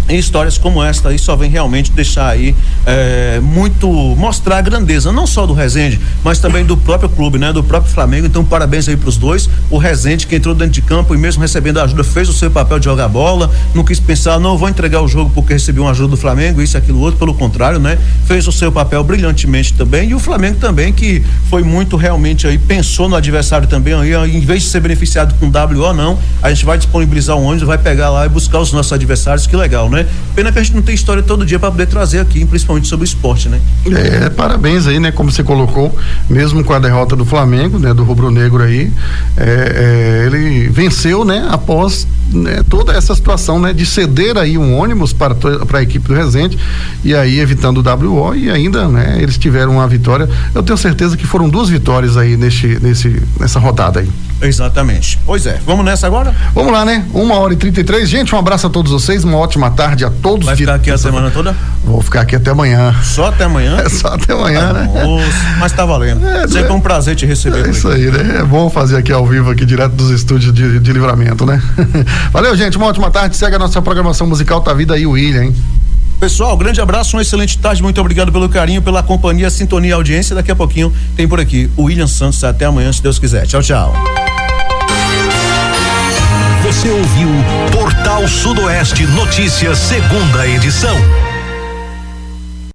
E histórias como esta aí só vem realmente deixar aí mostrar a grandeza, não só do Resende, mas também do próprio clube, né? Do próprio Flamengo. Então parabéns aí pros dois. O Resende, que entrou dentro de campo e mesmo recebendo ajuda, fez o seu papel de jogar bola, não quis pensar, não vou entregar o jogo porque recebi uma ajuda do Flamengo, isso, aquilo, outro, pelo contrário, né? Fez o seu papel brilhantemente também, e o Flamengo também, que foi muito realmente aí, pensou no adversário também, aí, em vez de ser beneficiado com WO, não, a gente vai disponibilizar um ônibus, vai pegar lá e buscar os nossos adversários, que legal, né? Pena que a gente não tem história todo dia para poder trazer aqui, principalmente sobre o esporte, né? Parabéns aí, né? Como você colocou, mesmo com a derrota do Flamengo, né? Do Rubro Negro aí, ele venceu, né? Após, né, toda essa situação, né? De ceder aí um ônibus para a equipe do Resende e aí evitando o WO, e ainda, né? Eles tiveram uma vitória. Eu tenho certeza que foram 2 vitórias aí nessa rodada aí. Exatamente. Pois é, vamos nessa agora? Vamos lá, né? 1h33. Gente, um abraço a todos vocês, uma ótima tarde a todos. Vai ficar aqui a semana toda? Vou ficar aqui até amanhã. Só até amanhã? Só até amanhã, né? Mas tá valendo. Sempre um prazer te receber. Isso aí, né? É bom fazer aqui ao vivo, aqui direto dos estúdios de Livramento, né? Valeu, gente, uma ótima tarde. Segue a nossa programação musical, tá vida aí, o William, hein? Pessoal, grande abraço, uma excelente tarde, muito obrigado pelo carinho, pela companhia, sintonia e audiência. Daqui a pouquinho tem por aqui o William Santos. Até amanhã, se Deus quiser. Tchau, tchau. Você ouviu Portal Sudoeste Notícias, segunda edição.